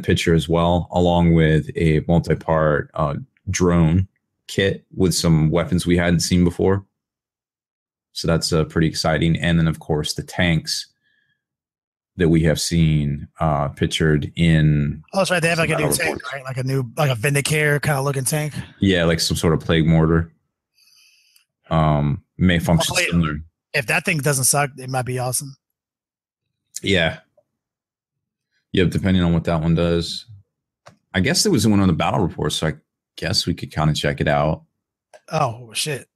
picture as well, along with a multi-part drone kit with some weapons we hadn't seen before. So that's pretty exciting. And then, of course, the tanks that we have seen pictured in. Oh, that's right. They have like a new tank, right? Like a Vindicator kind of looking tank. Yeah, like some sort of plague mortar. May function similar. If that thing doesn't suck, it might be awesome. Yeah. Yep, depending on what that one does. I guess there was one on the battle report, so I guess we could kind of check it out. Oh shit.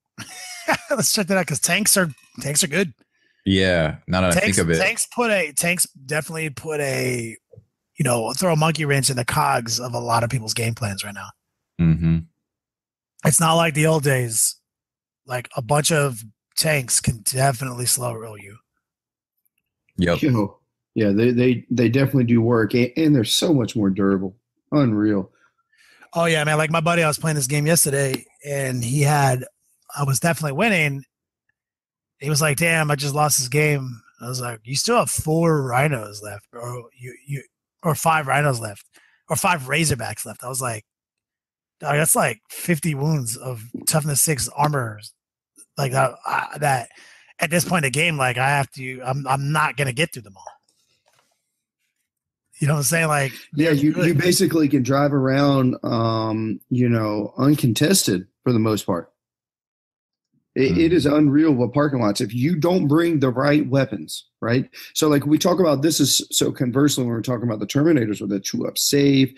Let's check that out because tanks are good. Yeah. Now that I think of it. Tanks definitely put a throw a monkey wrench in the cogs of a lot of people's game plans right now. Mm-hmm. It's not like the old days. Like a bunch of tanks can definitely slow roll you. Yep. Yeah, they definitely do work, and they're so much more durable. Unreal. Oh yeah, man! Like my buddy, I was playing this game yesterday, and I was definitely winning. He was like, "Damn, I just lost this game." I was like, "You still have 4 rhinos left, bro. Or 5 rhinos left, or 5 razorbacks left." I was like, "Dog, that's like 50 wounds of toughness 6 armor." Like that at this point in the game, like I'm not gonna get through them all. You know what I'm saying? Like, yeah, you basically can drive around, uncontested for the most part. It is unreal what parking lots, if you don't bring the right weapons, right? So like we talk about this is so conversely when we're talking about the Terminators with a 2-up save,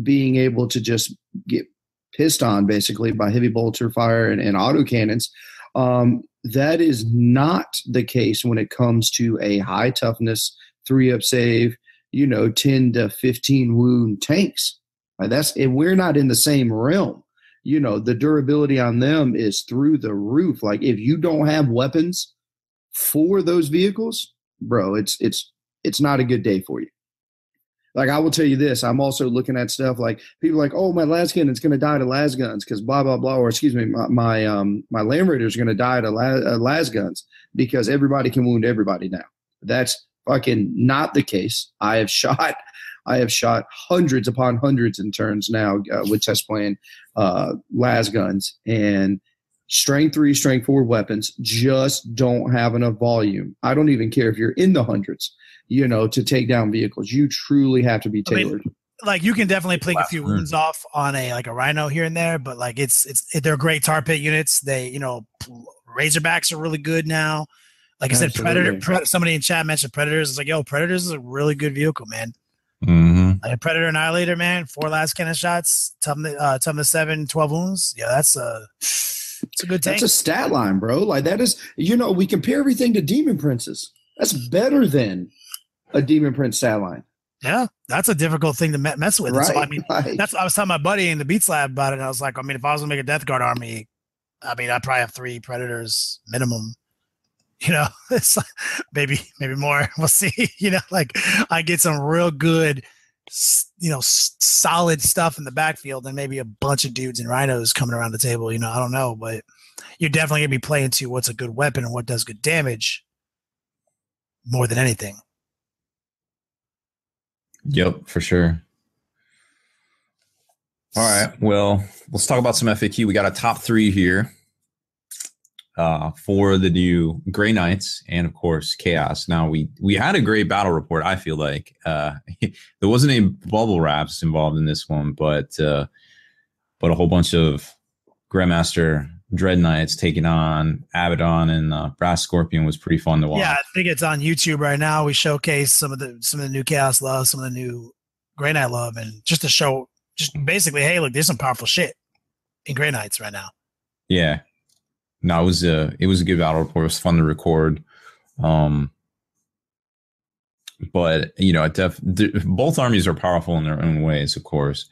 being able to just get pissed on basically by heavy bolter fire and autocannons. That is not the case when it comes to a high toughness 3-up save, 10 to 15 wound tanks. And we're not in the same realm. The durability on them is through the roof. Like if you don't have weapons for those vehicles, bro, it's not a good day for you. Like I will tell you this, I'm also looking at stuff like people like, oh, my lasgun is going to die to las guns because blah blah blah, or excuse me, my Land Raider is going to die to las guns because everybody can wound everybody now. That's fucking not the case. I have shot hundreds upon hundreds in turns now with test playing las guns, and strength 3, strength 4 weapons just don't have enough volume. I don't even care if you're in the hundreds, to take down vehicles. You truly have to be tailored. like you can definitely plink a few wounds off on a rhino here and there, but like they're great tar pit units. They Razorbacks are really good now. Like I said, Predator. Somebody in chat mentioned Predators. It's like, yo, Predators is a really good vehicle, man. Mm-hmm. Like a Predator Annihilator, man. 4 last cannon shots, toughness 7, 12 wounds. Yeah, it's a good tank. That's a stat line, bro. Like that is, we compare everything to Demon Princes. That's better than a Demon Prince stat line. Yeah, that's a difficult thing to mess with. Right. So, I mean, that's what I was telling my buddy in the Beats Lab about it. And I was like, I mean, if I was gonna make a Death Guard army, I mean, I'd probably have 3 Predators minimum. It's maybe more. We'll see. Like I get some real good, solid stuff in the backfield, and maybe a bunch of dudes and rhinos coming around the table. I don't know, but you're definitely gonna be playing to what's a good weapon and what does good damage more than anything. Yep, for sure. All right. Well, let's talk about some FAQ. We got a top 3 here. For the new Grey Knights and of course Chaos. Now we had a great battle report. I feel like there wasn't any bubble wraps involved in this one, but a whole bunch of Grandmaster Dread Knights taking on Abaddon and Brass Scorpion was pretty fun to watch. Yeah, I think it's on YouTube right now. We showcase some of the new Chaos love, some of the new Grey Knight love, and just to show, just basically, hey, look, there's some powerful shit in Grey Knights right now. Yeah. No, it was a good battle report. It was fun to record. But both armies are powerful in their own ways, of course.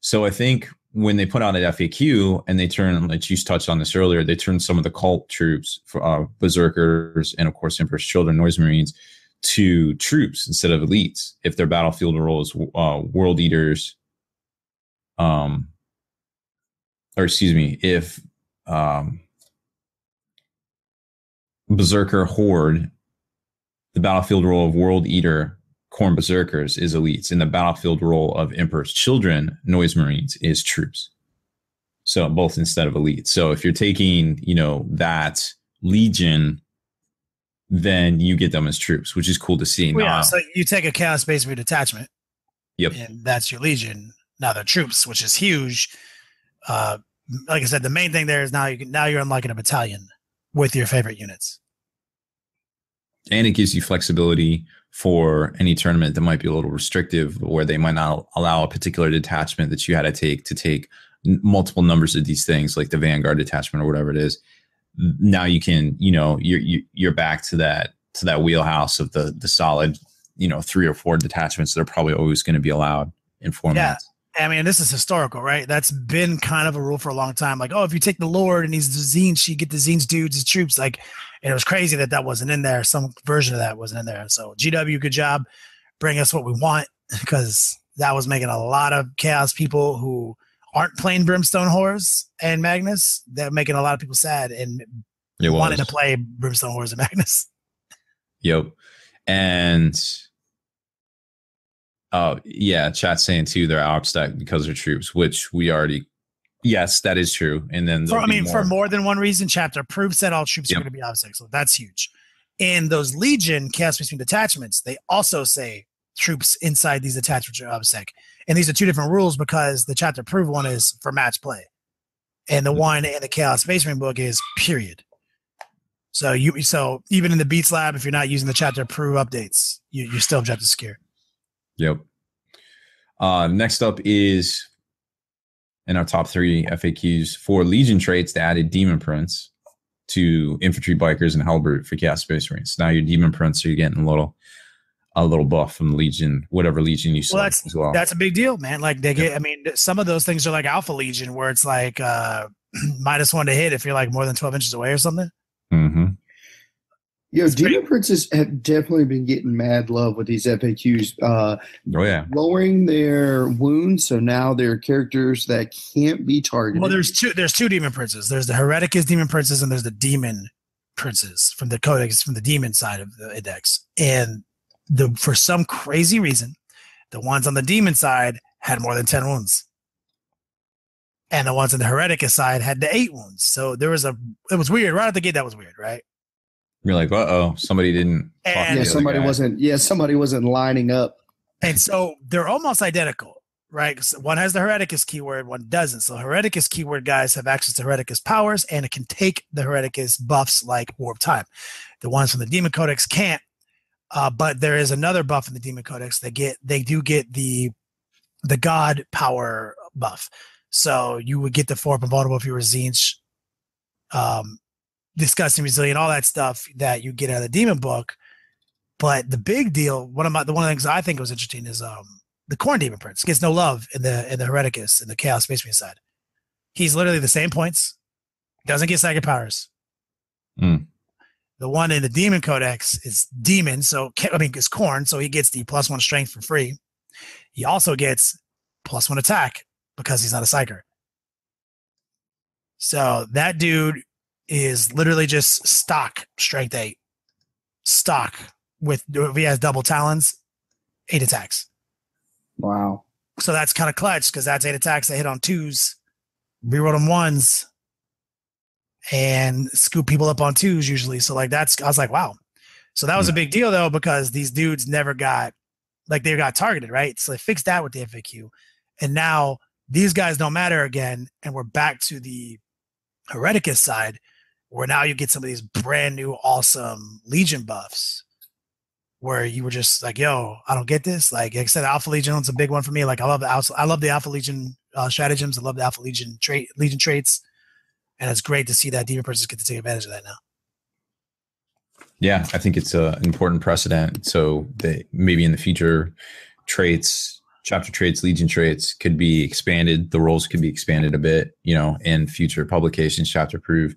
So I think when they put out an FAQ and they turn, like you touched on this earlier, they turned some of the cult troops, for Berserkers and of course Emperor's Children, Noise Marines, to troops instead of elites. If their battlefield role is World Eaters, if Berserker Horde, the battlefield role of World Eater Khorne Berserkers is elites, and the battlefield role of Emperor's Children, Noise Marines, is troops. So both instead of elites. So if you're taking, that Legion, then you get them as troops, which is cool to see. Well, yeah, so you take a Chaos Space Marine detachment. Yep. And that's your Legion. Now they're troops, which is huge. Like I said, the main thing there is now you're unlocking a battalion with your favorite units. And it gives you flexibility for any tournament that might be a little restrictive, where they might not allow a particular detachment that you had to take multiple numbers of these things, like the Vanguard detachment or whatever it is. Now you can, you're back to that wheelhouse of the solid, 3 or 4 detachments that are probably always going to be allowed in formats. Yeah. I mean, this is historical, right? That's been kind of a rule for a long time. Like, if you take the Lord and he's the Tzeentch, you get the Tzeentch dudes as troops. Like, and it was crazy that wasn't in there. Some version of that wasn't in there. So GW, good job. Bring us what we want, because that was making a lot of Chaos people who aren't playing Brimstone Horrors and Magnus. They're making a lot of people sad and wanting to play Brimstone Horrors and Magnus. Yep. And chat's saying too they're outstacked because they're troops, which we already, yes, that is true. And then for more than one reason, chapter proof said all troops are going to be outstacked, so that's huge. And those Legion Chaos Space Marine detachments, they also say troops inside these attachments are outstacked. And these are 2 different rules, because the chapter proof one is for match play, and the one in the Chaos Space Marine book is period. So even in the Beats Lab, if you're not using the chapter proof updates, you still objective secure. Yep. Next up is in our top 3 FAQs for Legion traits. They added Demon Prince to Infantry Bikers and Halberd for Chaos Space Marines. Now your Demon Prince, you're getting a little buff from Legion, whatever Legion you select as well. That's a big deal, man. Like they get, I mean, some of those things are like Alpha Legion, where it's like -1 to hit if you're like more than 12 inches away or something. Mm-hmm. Demon Princes have definitely been getting mad love with these FAQs. Lowering their wounds, so now they're characters that can't be targeted. Well, there's two Demon Princes. There's the Hereticus Demon Princes, and there's the Demon Princes from the Codex, from the Demon side of the Index. And for some crazy reason, the ones on the Demon side had more than 10 wounds. And the ones on the Hereticus side had the 8 wounds. So it was weird. Right out the gate, that was weird, right? You're like, somebody didn't. Somebody wasn't lining up. And so they're almost identical. right? 'Cause one has the Hereticus keyword, one doesn't. So Hereticus keyword guys have access to Hereticus powers, and it can take the Hereticus buffs like Warp Time. The ones from the Demon Codex can't. But there is another buff in the Demon Codex. They do get the God power buff. So you would get the 4 vulnerable if you were Tzeentch, disgusting, resilient, all that stuff that you get out of the Demon book. But the big deal, one of the things I think was interesting is the Khorne Demon Prince gets no love in the Hereticus in the Chaos Space Marine side. He's literally the same points, doesn't get psychic powers. Mm. The one in the Demon Codex is Demon, it's Khorne, so he gets the +1 strength for free. He also gets +1 attack because he's not a psyker. So that dude is literally just stock strength 8. Stock with, if he has double talons, 8 attacks. Wow. So that's kind of clutch because that's 8 attacks that hit on 2s, reroll them 1s, and scoop people up on 2s usually. So like I was like, wow. So that was a big deal though, because these dudes never got, like they got targeted, right? So they fixed that with the FAQ. And now these guys don't matter again. And we're back to the Hereticus side where now you get some of these brand new awesome Legion buffs where you were just like, yo, I don't get this. Like I said, Alpha Legion is a big one for me. Like I love the Alpha Legion stratagems. I love the Alpha Legion traits. And it's great to see that Demon Princess get to take advantage of that now. Yeah, I think it's an important precedent. So that maybe in the future, traits, chapter traits, Legion traits could be expanded. The roles could be expanded a bit, in future publications, chapter approved.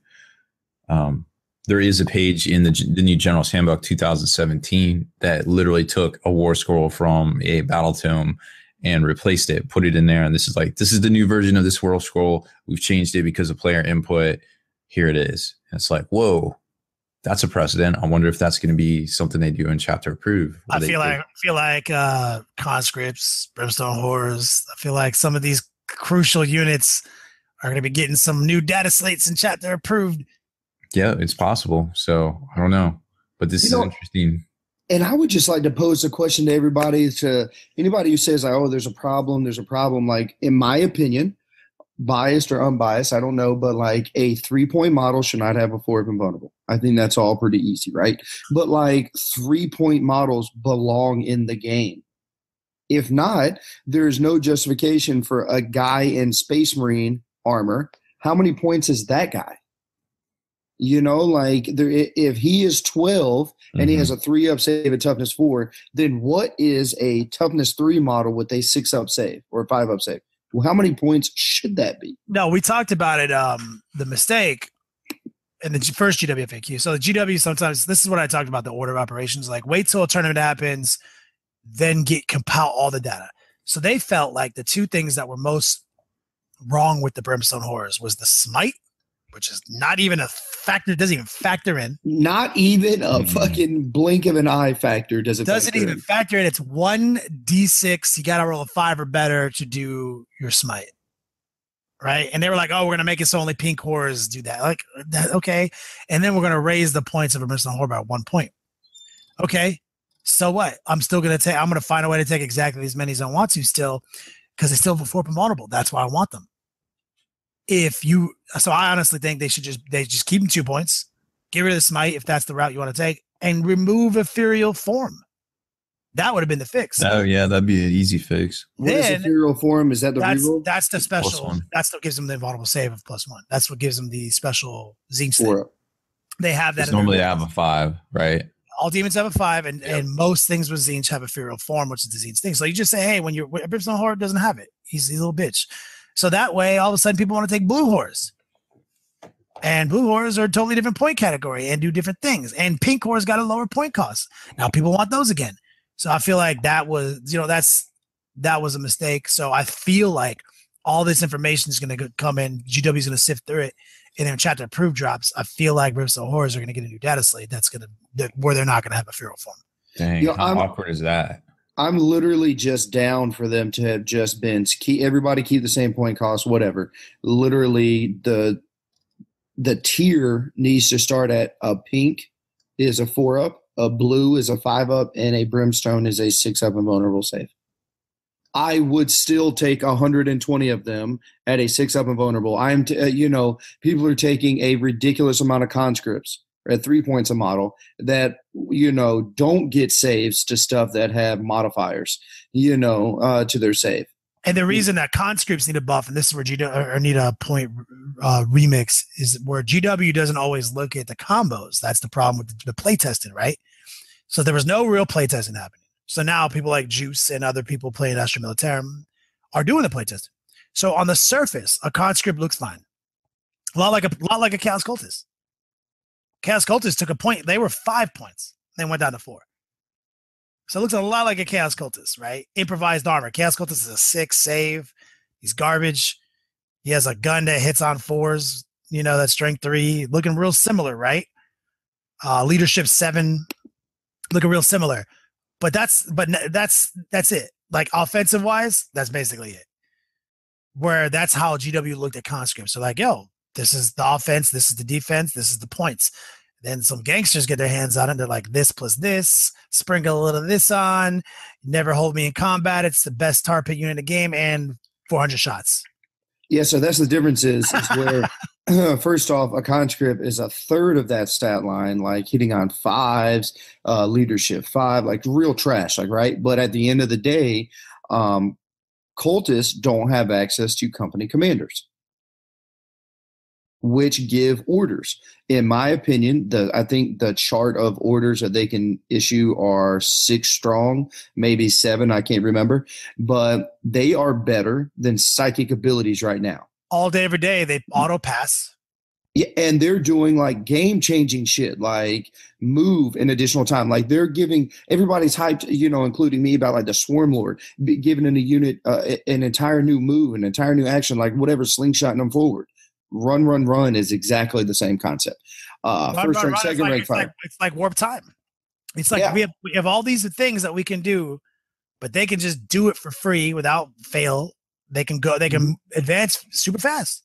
There is a page in the new General's Handbook 2017 that literally took a war scroll from a battle tome and replaced it, put it in there. And this is the new version of this war scroll. We've changed it because of player input. Here it is. And it's like, whoa, that's a precedent. I wonder if that's going to be something they do in chapter approved. I feel like conscripts, brimstone horrors. I feel like some of these crucial units are going to be getting some new data slates in chapter approved. Yeah, it's possible. So I don't know, but this is interesting. And I would just like to pose a question to everybody, to anybody who says, oh, there's a problem. Like, in my opinion, biased or unbiased, I don't know, but like a 3-point model should not have a 4 vulnerable. I think that's all pretty easy, right? But like 3-point models belong in the game. If not, there's no justification for a guy in Space Marine armor. How many points is that guy? If he is 12 and he has a 3-up save at toughness 4, then what is a toughness 3 model with a 6-up save or a 5-up save? Well, how many points should that be? No, we talked about it. The mistake in the first GW FAQ. So the GW sometimes, this is what I talked about, the order of operations. Like wait till a tournament happens, then compile all the data. So they felt like the 2 things that were most wrong with the Brimstone Horrors was the smite, which is not even a factor, doesn't even factor in. Not even a fucking blink of an eye factor doesn't even factor in. It's 1d6. You got to roll a 5 or better to do your smite. Right? And they were like, oh, we're going to make it so only pink horrors do that. Like, okay. And then we're going to raise the points of a Brimstone Horror by 1 point. Okay. So what? I'm going to find a way to take exactly as many as I want to still, because they still have a 4 vulnerable. That's why I want them. So I honestly think they just keep them 2 points, get rid of the smite if that's the route you want to take, and remove ethereal form. That would have been the fix. Oh yeah, that'd be an easy fix. What is ethereal form? Is that the reroll? That's the special. That's what gives them the invulnerable save of +1. That's what gives them the special Tzeentch thing. They have that. Normally they have a 5, right? All demons have a 5, and most things with Tzeentch have ethereal form, which is the Tzeentch thing. So you just say, hey, when Brimstone Horde doesn't have it, he's a little bitch. So that way, all of a sudden, people want to take blue horrors. And blue horrors are a totally different point category and do different things. And pink horrors got a lower point cost. Now people want those again. So I feel like that was, that was a mistake. So I feel like all this information is going to come in. GW is going to sift through it. And then chapter approved drops. I feel like Brimstone Horrors are going to get a new data slate where they're not going to have a feral form. Dang, how awkward is that? I'm literally just down for them to have just been everybody keep the same point cost, whatever. Literally, the tier needs to start at a pink is a 4-up, a blue is a 5-up, and a brimstone is a 6-up invulnerable save. I would still take 120 of them at a 6-up and vulnerable. People are taking a ridiculous amount of conscripts at 3 points a model that, don't get saves to stuff that have modifiers, to their save. And the reason that conscripts need a buff, and this is where GW need a point remix, is where GW doesn't always look at the combos. That's the problem with the playtesting, right? So there was no real playtesting happening. So now people like Juice and other people playing Astra Militarum are doing the playtesting. So on the surface, a conscript looks fine. A lot like a Chaos Cultist. Chaos Cultist took a point. They were 5 points. They went down to 4. So it looks a lot like a Chaos Cultist, right? Improvised armor. Chaos Cultist is a 6 save. He's garbage. He has a gun that hits on 4s, that's strength 3. Looking real similar, right? Leadership 7. Looking real similar. But that's it. Like offensive wise, that's basically it. Where that's how GW looked at conscripts. So like, yo, this is the offense, this is the defense, this is the points. Then some gangsters get their hands on it. They're like, this plus this, sprinkle a little of this on, never hold me in combat. It's the best tar pit unit in the game, and 400 shots. Yeah, so that's the difference is where, first off, a conscript is a third of that stat line, like hitting on 5s, leadership 5, like real trash, like, right? But at the end of the day, cultists don't have access to company commanders, which give orders. In my opinion, I think the chart of orders that they can issue are 6 strong, maybe 7, I can't remember, but they are better than psychic abilities right now. All day, every day, they auto pass. Yeah, and they're doing like game-changing shit, like move in additional time. Like they're giving everybody's hyped, including me, about like the Swarm Lord giving in a unit an entire new move, an entire new action, like whatever, slingshotting them forward. Run is exactly the same concept. First rank, second rank, fire. It's like warp time. It's like we have all these things that we can do, but they can just do it for free without fail. They can advance super fast.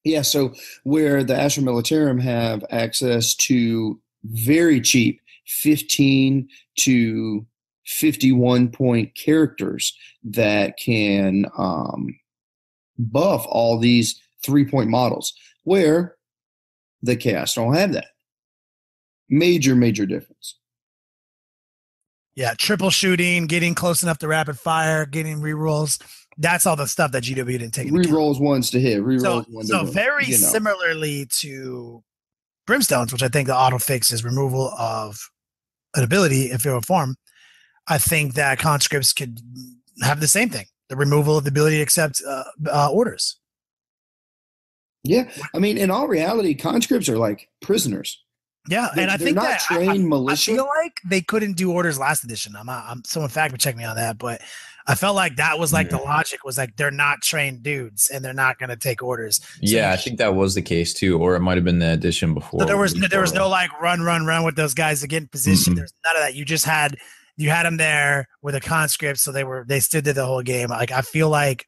Yeah, so where the Astra Militarum have access to very cheap 15 to 51 point characters that can buff all these 3-point models, where the Chaos don't have that. Major difference. Yeah, triple shooting, getting close enough to rapid fire, getting rerolls. That's all the stuff that GW didn't take into account. Rerolls ones to hit. Rerolls one to so very similarly to Brimstones, which I think the auto fix is removal of an ability in feral form. I think that conscripts could have the same thing. The removal of the ability to accept orders. Yeah, I mean, in all reality, conscripts are like prisoners. Yeah, and I think that trained militia. I feel like they couldn't do orders last edition. Someone fact would check me on that, but I felt like that was like the logic was like they're not trained dudes and they're not going to take orders. So yeah, I think that was the case too, or it might have been the edition before. So there was no like run with those guys to get in position. There's none of that. You just had them there with a conscript, so they stood there the whole game. Like I feel like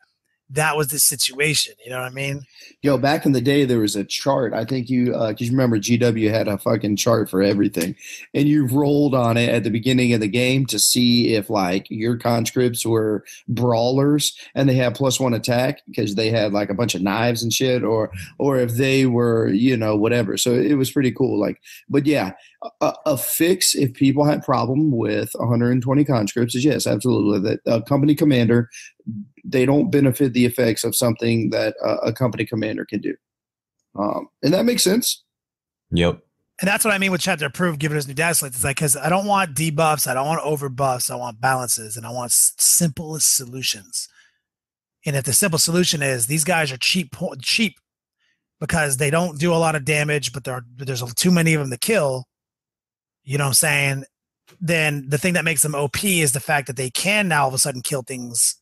that was the situation. You know what I mean? Yo, back in the day, there was a chart. I think because you remember GW had a fucking chart for everything, and you rolled on it at the beginning of the game to see if like your conscripts were brawlers and they had +1 attack because they had like a bunch of knives and shit, or if they were whatever. So it was pretty cool. Like, but yeah, a fix if people had problem with 120 conscripts is yes, absolutely, that a company commander. They don't benefit the effects of something that a company commander can do. And that makes sense. Yep. And that's what I mean with chapter approved, giving us new data slates. It's like, because I don't want debuffs, I don't want overbuffs, I want balances, and I want simple solutions. And if the simple solution is these guys are cheap because they don't do a lot of damage, but there's too many of them to kill, you know what I'm saying? Then the thing that makes them OP is the fact that they can now all of a sudden kill things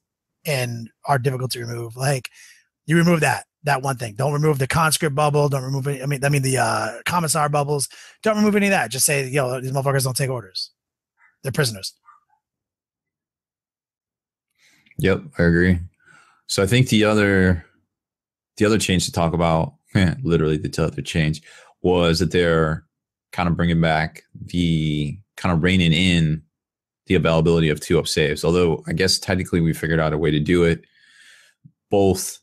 and are difficult to remove. Like you remove that one thing. Don't remove the conscript bubble. Don't remove any, I mean the commissar bubbles. Don't remove any of that. Just say, yo, these motherfuckers don't take orders. They're prisoners. Yep, I agree. So I think the other change to talk about, literally the other change, was that they're kind of bringing back the kind of reining in the availability of 2-up saves. Although I guess technically we figured out a way to do it. Both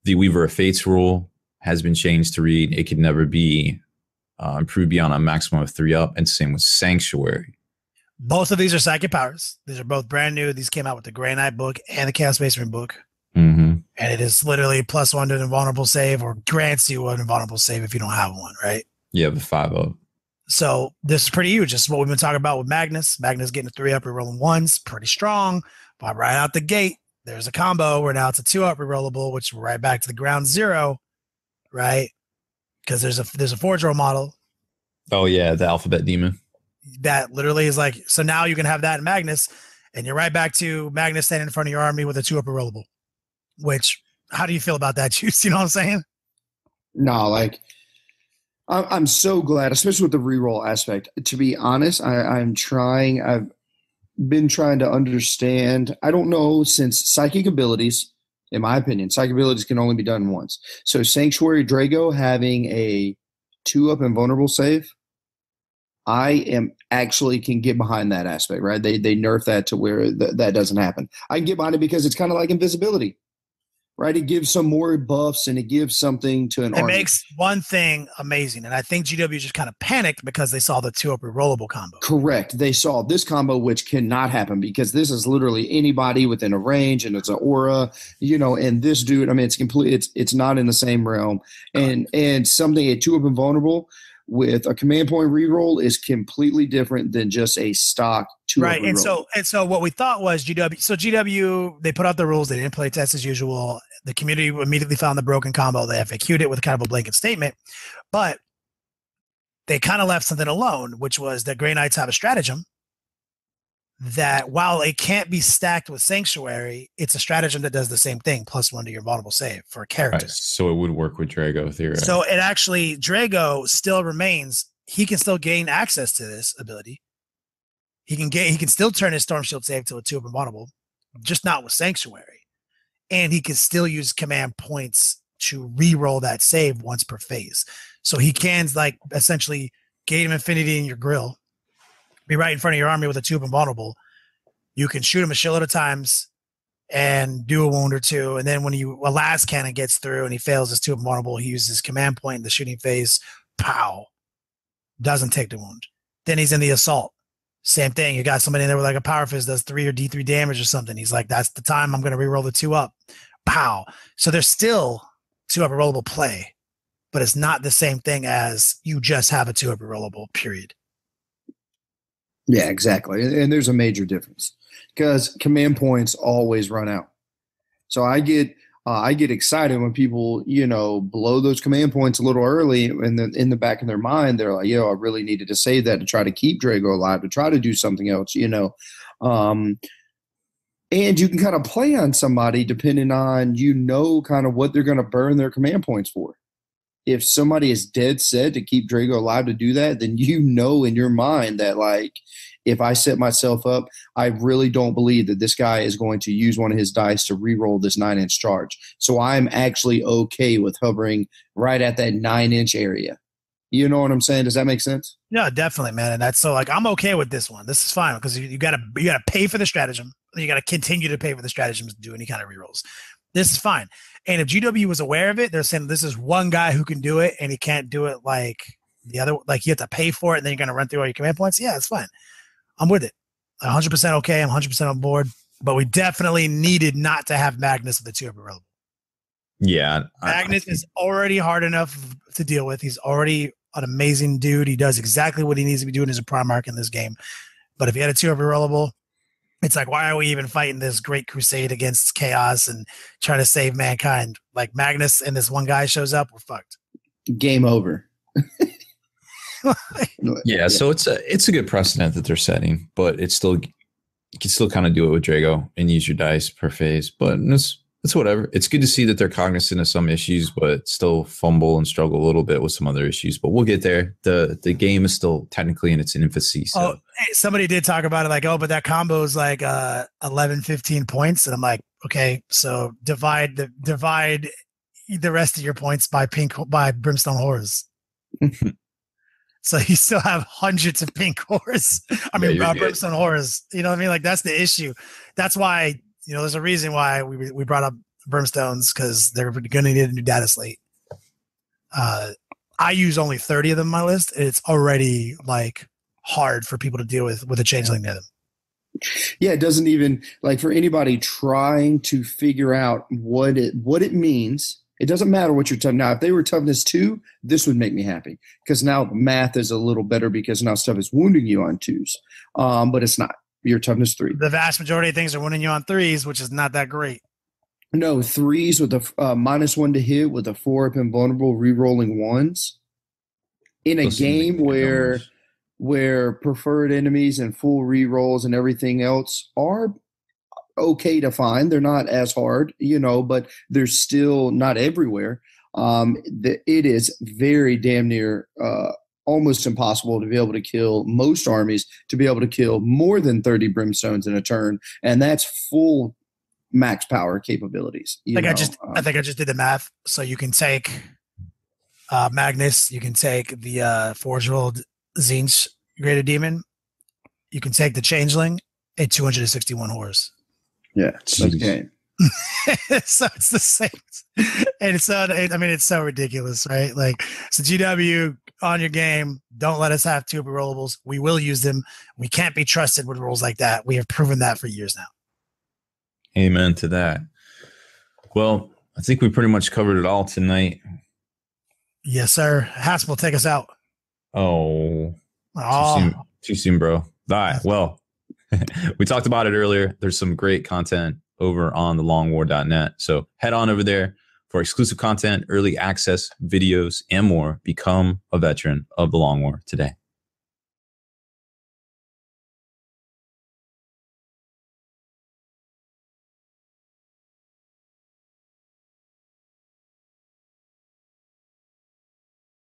the Weaver of Fates rule has been changed to read it could never be improved beyond a maximum of 3-up, and same with Sanctuary. Both of these are psychic powers. These are both brand new. These came out with the Grey Knight book and the Chaos Space Marine book. Mm-hmm. And it is literally +1 to an invulnerable save, or grants you an invulnerable save if you don't have one, right? Yeah, the 5-up. So this is pretty huge. This is what we've been talking about with Magnus. Magnus getting a 3-up, rerolling 1s, pretty strong. But right out the gate, there's a combo where now it's a 2-up rerollable, which we're right back to the ground zero, right? Because there's a Forge Roll model. Oh yeah, the Alphabet Demon. That literally is like, so now you can have that in Magnus, and you're right back to Magnus standing in front of your army with a 2-up rerollable. Which, how do you feel about that, Juice? You know what I'm saying? No, like, I'm so glad, especially with the reroll aspect. To be honest, I've been trying to understand. I don't know, since psychic abilities, in my opinion, psychic abilities can only be done once. So Sanctuary Drago having a 2-up invulnerable save, I am actually can get behind that aspect, right? They nerf that to where that doesn't happen. I can get behind it because it's kind of like invisibility. Right, it gives some more buffs and it gives something to an army. It makes one thing amazing, and I think GW just kind of panicked because they saw the 2-up rerollable combo. Correct. They saw this combo, which cannot happen because this is literally anybody within a range, and it's an aura, and this dude, I mean, it's complete. It's not in the same realm, and something a 2-up invulnerable with a command point reroll is completely different than just a stock 2-up right. reroll. And so what we thought was GW. So GW, they put out the rules. They didn't play test as usual. The community immediately found the broken combo. They FAQ'd it with kind of a blanket statement, but they kind of left something alone, which was that Grey Knights have a stratagem that, while it can't be stacked with Sanctuary, it's a stratagem that does the same thing, +1 to your vulnerable save for a character. Right, so it would work with Drago theoretically. So it actually, Drago still remains. He can still gain access to this ability. He can still turn his Storm Shield save to a 2-up invulnerable, just not with Sanctuary. And he can still use command points to re-roll that save once per phase. So he can, like, essentially gain him infinity in your grill, be right in front of your army with a 2-up invulnerable. You can shoot him a shitload of times and do a wound or two. And then when a last cannon gets through and he fails his 2-up invulnerable, he uses his command point in the shooting phase. Pow. Doesn't take the wound. Then he's in the assault. Same thing. You got somebody in there with like a power fist does 3 or D3 damage or something. He's like, that's the time I'm going to reroll the 2-up. Pow. So there's still 2-up rerollable play, but it's not the same thing as you just have a 2-up rerollable, period. Yeah, exactly. And there's a major difference because command points always run out. So I get excited when people, blow those command points a little early, and then in the back of their mind, they're like, I really needed to save that to try to keep Drago alive, to try to do something else, and you can kind of play on somebody depending on, kind of what they're going to burn their command points for. If somebody is dead set to keep Drago alive to do that, then in your mind that, like, if I set myself up, I really don't believe that this guy is going to use one of his dice to re-roll this 9-inch charge. So I'm actually okay with hovering right at that 9-inch area. You know what I'm saying? Does that make sense? Yeah, definitely, man. And that's so, like, I'm okay with this one. This is fine because you gotta pay for the stratagem. You gotta continue to pay for the stratagems to do any kind of rerolls. This is fine. And if GW was aware of it, they're saying this is one guy who can do it, and he can't do it like the other. Like, you have to pay for it, and then you're going to run through all your command points. Yeah, it's fine. I'm with it. 100% okay. I'm 100% on board. But we definitely needed not to have Magnus with the 2-up rerollable. Yeah. Magnus is already hard enough to deal with. He's already an amazing dude. He does exactly what he needs to be doing as a Primarch in this game. But if he had a 2-up rerollable, it's like, why are we even fighting this great crusade against chaos and trying to save mankind? Like, Magnus and this one guy shows up, we're fucked. Game over. Yeah, so it's a good precedent that they're setting, but you can still kind of do it with Drago and use your dice per phase. But it's whatever. It's good to see that they're cognizant of some issues, but still fumble and struggle a little bit with some other issues. But we'll get there. The game is still technically in its infancy. So. Hey, somebody did talk about it, like, but that combo is like 11, 15 points, and I'm like, okay, so divide the rest of your points by Brimstone Horrors. So you still have hundreds of pink horrors. Brimstone horrors. You know what I mean? Like that's the issue. That's why, there's a reason why we brought up Brimstones, because they're going to need a new data slate. I use only 30 of them on my list. And it's already like hard for people to deal with a changeling near them. Yeah, it doesn't even, like, for anybody trying to figure out what it means. It doesn't matter what your tough. Now, if they were toughness 2, this would make me happy, because now math is a little better, because now stuff is wounding you on 2s, but it's not. Your toughness 3. The vast majority of things are wounding you on 3s, which is not that great. No, 3s with a -1 to hit with a 4 up invulnerable, re-rolling 1s in a game where preferred enemies and full re-rolls and everything else are okay to find. They're not as hard, but they're still not everywhere. It is very damn near almost impossible to be able to kill most armies, to be able to kill more than 30 brimstones in a turn, and that's full max power capabilities. I think I just did the math. So you can take Magnus, you can take the Forge World Tzeentch Greater Demon, you can take the Changeling, and 261 horrors. Yeah, it's game. So it's the same, and it's so ridiculous, right? Like, so GW on your game, don't let us have 2 rollables. We will use them. We can't be trusted with rules like that. We have proven that for years now. Amen to that. Well, I think we pretty much covered it all tonight. Yes, sir. Haspel, take us out. Too soon, bro. All right. Well, we talked about it earlier. There's some great content over on thelongwar.net. So head on over there for exclusive content, early access videos, and more. Become a veteran of the Long War today.